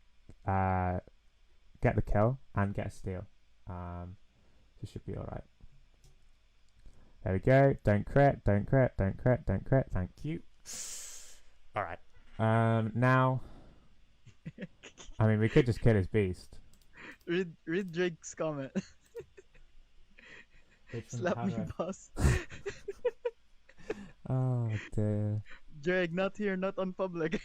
get the kill and get a steal. So should be alright. There we go. Don't crit, don't crit, don't crit, don't crit. Thank you. Alright. Now, I mean, we could just kill his beast. Read Drake's comment. Which one? Slap How me, do I? boss. Oh dear. Drag, not here, not on public.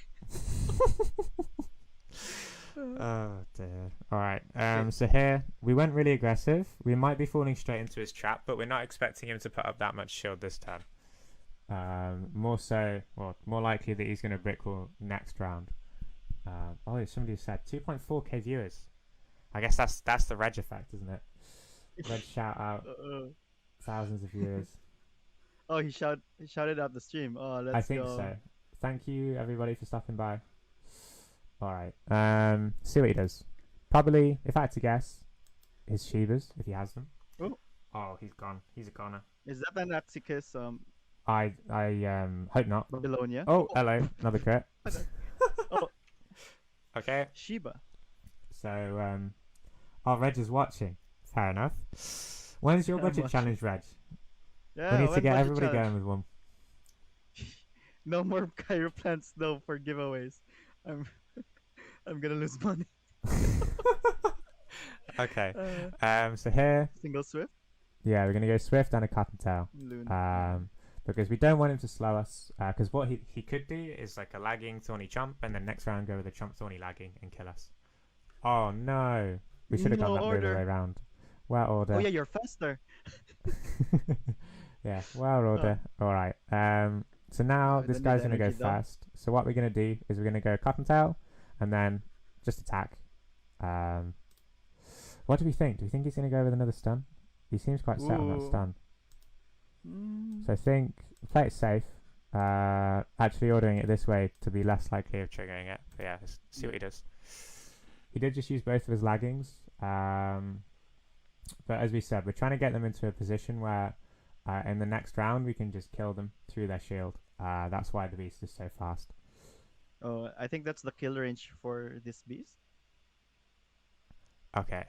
Oh dear. All right. Okay. So here we went really aggressive. We might be falling straight into his trap, but we're not expecting him to put up that much shield this turn. More so, well, more likely that he's going to brickle next round. Oh, somebody said 2.4k viewers. I guess that's the Reg effect, isn't it? Reg shout out, thousands of viewers. Oh, he shouted out the stream. Oh, let's I think go. so. Thank you everybody for stopping by. All right. See what he does. Probably, if I had to guess, his Shivas if he has them. Oh, he's gone. He's a goner. Is that an Axie kiss? I hope not. Babylonia. Oh, hello, another crit. Oh, Okay. Shiba. So Reg is watching. Fair enough. When's your I'm budget watching. challenge, Reg? Yeah, We need to when get budget everybody challenge? going with one. No more Cairo plants though for giveaways. I'm I'm gonna lose money. Okay. Uh, So here, Single Swift. yeah, we're gonna go Swift and a Cottontail. Loon. Because we don't want him to slow us. Because what he could do is like a lagging thorny chomp, and then next round go with a chomp thorny lagging and kill us. Oh no, we should have No gone that the order. other way around. Well order. Oh yeah, you're faster. Yeah, well order. All right. So now I this don't guy's need gonna go energy, though. fast. So what we're gonna do is we're gonna go Cottontail, and then just attack. What do we think? Do we think he's gonna go with another stun? He seems quite set on that Ooh. stun. Mm. So I think play it safe. Actually ordering it this way to be less likely of triggering it. But yeah, let's see what he does. He did just use both of his laggings. But as we said, we're trying to get them into a position where in the next round we can just kill them through their shield. That's why the beast is so fast. Oh, I think that's the kill range for this beast. Okay.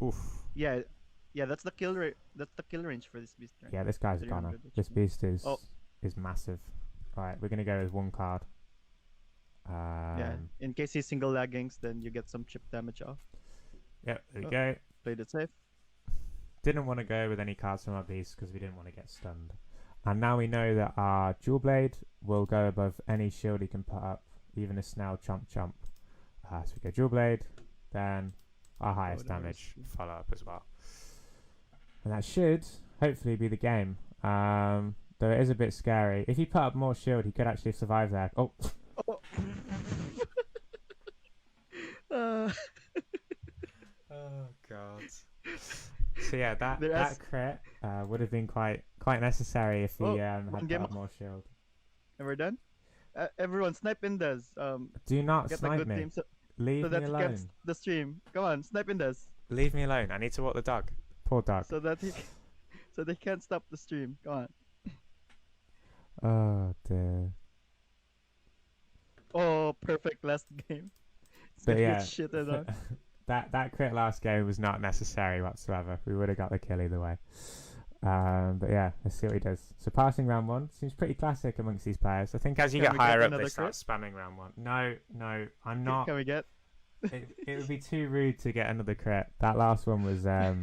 Oof. Yeah, that's the kill rate. That's the kill range for this beast. Right? Yeah, this guy's a goner. 300 This HP. beast Oh. is massive. Alright, we're gonna go with one card. Yeah, in case he's single laggings, then you get some chip damage off. Yep, there we Oh. go. Played it safe. Didn't want to go with any cards from our beast because we didn't want to get stunned. And now we know that our Dual Blade will go above any shield he can put up, even a Snail Chomp Chomp. So we go Dual Blade, then our highest that was damage good. follow up as well. And that should hopefully be the game. Though it is a bit scary. If he put up more shield, he could actually survive there. Oh, Oh. uh, oh god. So yeah, that There that has- crit would have been quite necessary if he Oh, had one put game up off. more shield. and we're done. Everyone, snipe INDES. Do not Get a snipe good me. team so Leave me that he can alone. the stream. Come on, snipe INDES Leave me alone. I need to walk the dog. Poor dog. so that so they can't stop the stream. Come on. Oh dear. Oh, perfect last game. It's But gonna yeah, get shitted on. that crit last game was not necessary whatsoever. We would have got the kill either way. But yeah, let's see what he does. So passing round one seems pretty classic amongst these players. I think as you Can get we get higher up, another they start spamming round one. No, I'm Can not. we get? It would be too rude to get another crit. That last one was yeah,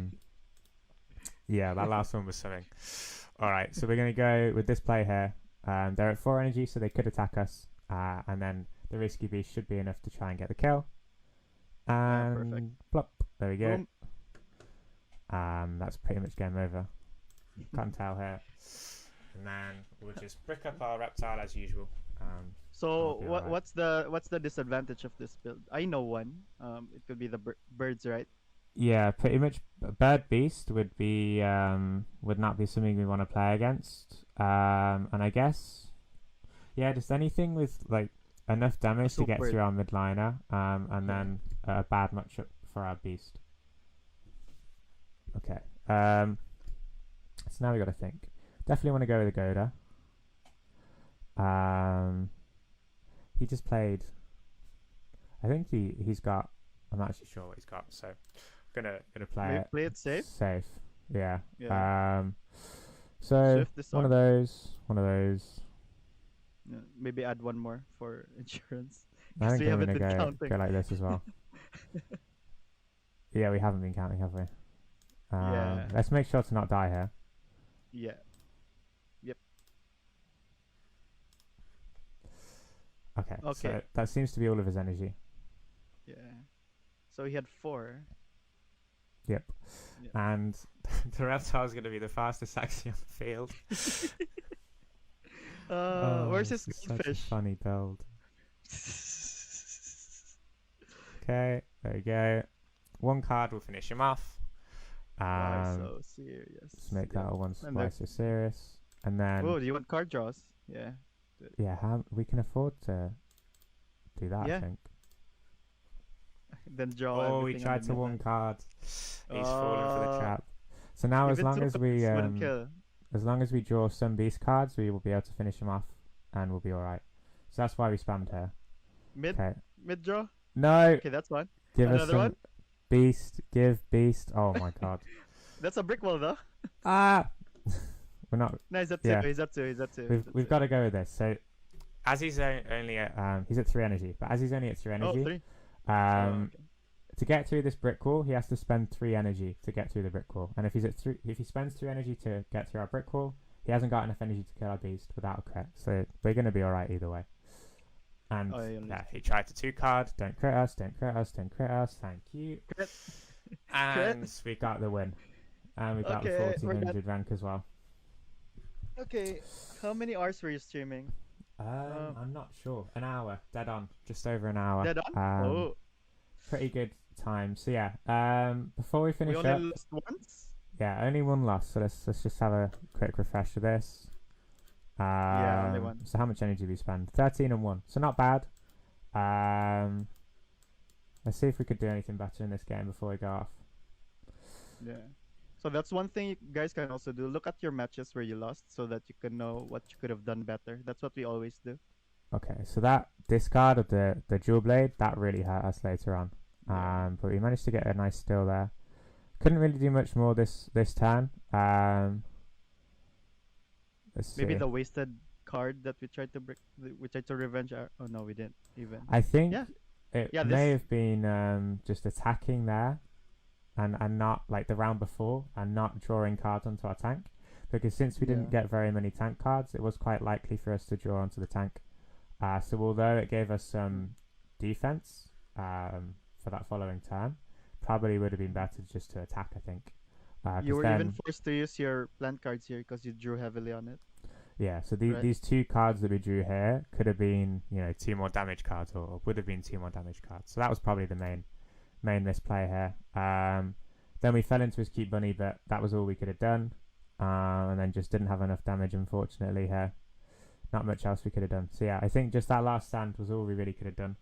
that last one was something. All right, so we're gonna go with this play here. They're at 4 energy, so they could attack us, and then the risky beast should be enough to try and get the kill. perfect. And plop, there we go. Boom. That's pretty much game over. Cottontail here, and then we'll just brick up our reptile as usual. So I'll be alright. what's the disadvantage of this build? I know one. It could be the birds, right? Yeah, pretty much. Bird Beast would be would not be something we want to play against. And I guess, yeah, just anything with like enough damage to get Super. through our midliner. And Yeah. then a bad matchup for our Beast. Okay. So now we got to think. Definitely want to go with the Goda. He just played. I think he's got. I'm not actually sure what he's got, so gonna play Maybe it play it safe. safe. Yeah. Yeah. So Swift this one of those. Yeah, maybe add one more for insurance. I 'Cause think we I'm haven't gonna been go counting. like this as well. Yeah, we haven't been counting, have we? Yeah. Let's make sure to not die here. Yeah. Yep. Okay, so Okay. that seems to be all of his energy. Yeah. So he had 4. Yep. Yeah. And the reptile's going to be the fastest Axie on the field. Where's his this is such a goldfish? funny build. Okay, there you go. One card will finish him off. Why so serious? Just make Yep. that a one And why so serious. And then oh, do you want card draws? Yeah. yeah, we can afford to do that, Yeah. I think. Then draw. Oh, he everything tried on to the one midnight. card. He's fallen for the trap. So now If as it long threw as we cards, wouldn't kill. as long as we draw some beast cards, we will be able to finish him off and we'll be alright. So that's why we spammed here. Okay. Mid draw. No, Okay, that's one. give us Another some one? beast, give beast. Oh my god. That's a brick wall though. Ah, we're not. No, he's at 2. Yeah. He's at 2. He's at 2. We've got to go with this. So, as he's only at he's at 3 energy, but as he's only at 3 Oh, energy, 3. um, Okay. to get through this brick wall, he has to spend 3 energy to get through the brick wall. And if he's at 3, if he spends 3 energy to get through our brick wall, he hasn't got enough energy to kill our beast without a crit. So we're gonna be all right either way. And yeah, he tried to 2 card. Don't crit us. Don't crit us. Don't crit us. Thank you. Crit. And we got the win. And we got the Okay, we're 1400 rank as well. Okay, how many hours were you streaming? I'm not sure. An hour, dead on, just over an hour. Dead on? Oh, Pretty good time. So yeah, before we finish we up, only lost once? yeah, only one loss. So let's just have a quick refresh of this. Yeah, only one. So how much energy we spend? 13 and 1. So not bad. Let's see if we could do anything better in this game before we go off. Yeah. So that's one thing you guys can also do. Look at your matches where you lost so that you can know what you could have done better. That's what we always do. Okay, so that discard of the dual blade, that really hurt us later on. Yeah. But we managed to get a nice steal there. Couldn't really do much more this turn. Let's Maybe see. the wasted card that we tried to break. We tried to revenge our. Oh no, we didn't even. I think Yeah. it Yeah, may this- have been just attacking there, and not like the round before, and not drawing cards onto our tank, because since we didn't Yeah. get very many tank cards, it was quite likely for us to draw onto the tank. So although it gave us some defense for that following turn, probably would have been better just to attack, I think. You were then, even forced to use your plant cards here because you drew heavily on it. yeah, so Right. these 2 cards that we drew here could have been, 2 more damage cards, or would have been 2 more damage cards. So that was probably the main misplay here. Then we fell into his cute bunny, but that was all we could have done. And then just didn't have enough damage, unfortunately, here. Not much else we could have done. So yeah, I think just that last stand was all we really could have done.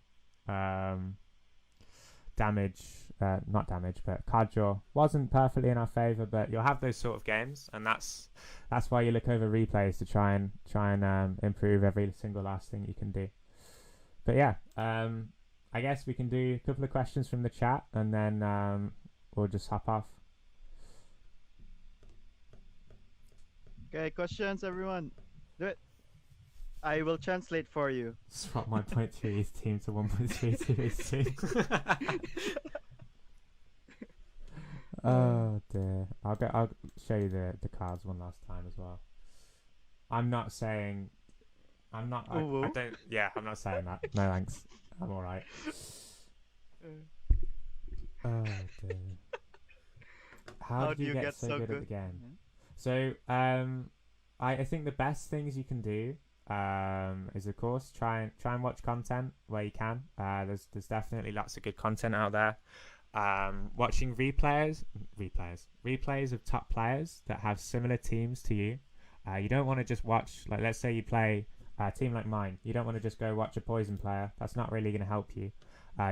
Not damage, but card draw wasn't perfectly in our favour, but you'll have those sort of games, and that's why you look over replays to try and improve every single last thing you can do. But yeah, I guess we can do a couple of questions from the chat, and then we'll just hop off. Okay, questions, everyone. Do it. I will translate for you. Swap my 0.3 ETH team to 1.32 ETH team. Oh dear. I'll show you the cards one last time as well. I'm not saying I don't I'm not saying that. No thanks. I'm alright. Oh dear. How did you get so good at the game? Yeah. So I think the best things you can do is of course try and watch content where you can. There's definitely lots of good content out there. Watching replays of top players that have similar teams to you. You don't want to just watch, like, let's say you play a team like mine. You don't want to just go watch a poison player. That's not really going to help you.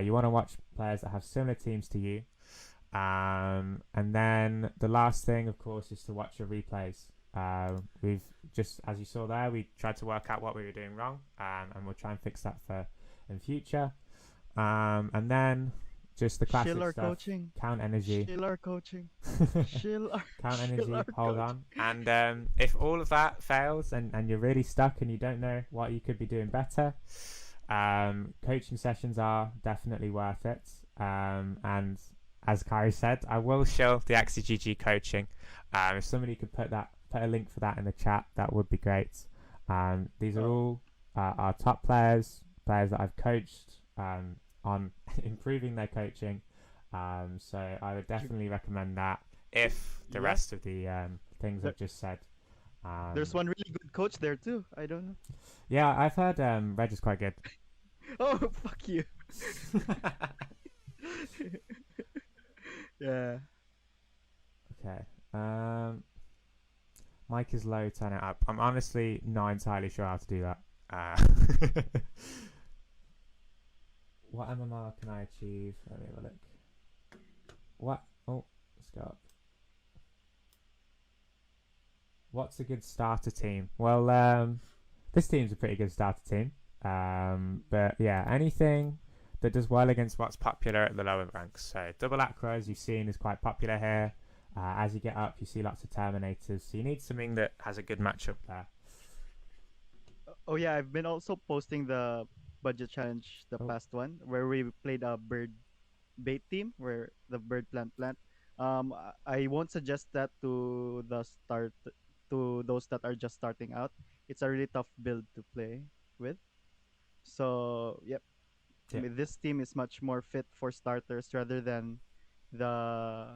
You want to watch players that have similar teams to you. And then the last thing, of course, is to watch your replays. We've just, as you saw there, we tried to work out what we were doing wrong, and we'll try and fix that for in future. And then just the classic stuff. Coaching. Count energy. Chill our coaching. Count energy. Hold on. And if all of that fails and you're really stuck and you don't know what you could be doing better, coaching sessions are definitely worth it. And as Kyrie said, I will show the Axie GG coaching. If somebody could put a link for that in the chat, that would be great. These are all our top players that I've coached on improving their coaching. So I would definitely recommend that if the rest of the things I've just said. There's one really good coach there too. I don't know. Yeah, I've heard Reg is quite good. Oh, fuck you. Yeah. Okay. Mic is low, turn it up. I'm honestly not entirely sure how to do that. What MMR can I achieve? Let me have a look. What? Oh, let's go up. What's a good starter team? Well, this team's a pretty good starter team. But yeah, anything that does well against what's popular at the lower ranks. So double Aqua, as you've seen, is quite popular here. As you get up, you see lots of Terminators. So you need something that has a good matchup there. Oh yeah, I've been also posting the budget challenge, the past one, where we played a bird bait team, where the bird plant. I won't suggest that to those that are just starting out. It's a really tough build to play with. So yep, I mean, this team is much more fit for starters rather than the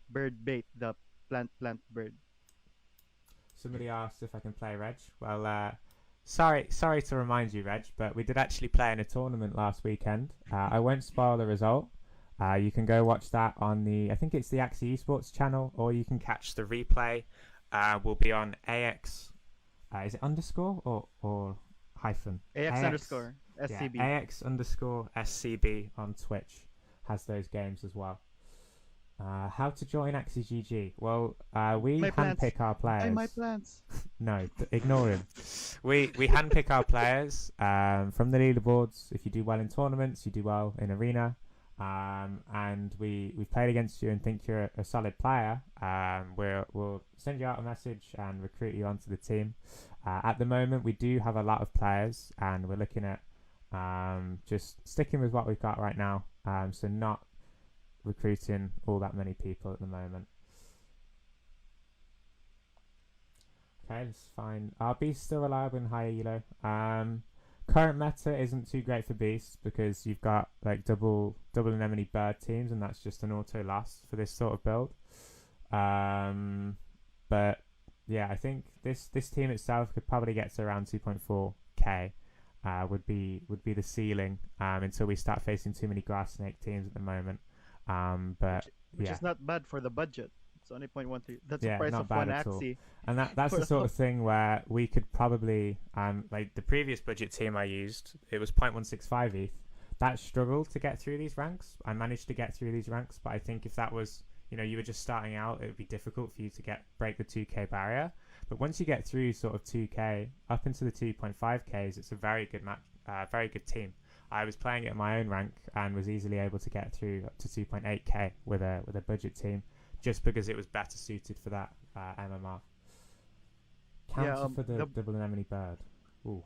bird bait, the plant bird. Somebody asked if I can play Reg. Well, sorry to remind you, Reg, but we did actually play in a tournament last weekend. I won't spoil the result. You can go watch that on I think it's the Axie Esports channel, or you can catch the replay. Will be on AX. Is it underscore or hyphen? AX underscore SCB. Yeah, AX underscore SCB on Twitch has those games as well. How to join Axie GG? Well, we handpick our players. Buy my plants. No, ignore him. We handpick our players from the leaderboards. If you do well in tournaments, you do well in arena. And we've played against you and think you're a solid player. We'll send you out a message and recruit you onto the team. At the moment, we do have a lot of players, and we're looking at just sticking with what we've got right now. So not recruiting all that many people at the moment. Okay, that's fine. Are beasts still reliable in higher elo? Current meta isn't too great for beasts because you've got like double anemone bird teams, and that's just an auto loss for this sort of build. But yeah, I think this team itself could probably get to around 2.4k. Would be the ceiling until we start facing too many grass snake teams at the moment. Which is not bad for the budget. It's only 0.13. That's the price not of bad one at all. Axie. And that's the sort of thing where we could probably like the previous budget team I used, it was 0.165 ETH. That struggled to get through these ranks. I managed to get through these ranks, but I think if that was, you were just starting out, it would be difficult for you to break the 2k barrier. But once you get through sort of 2k up into the 2.5ks, it's a very good very good team. I was playing it at my own rank and was easily able to get through up to 2.8k with a budget team, just because it was better suited for that MMR. Counter for the double anemone bird. Ooh.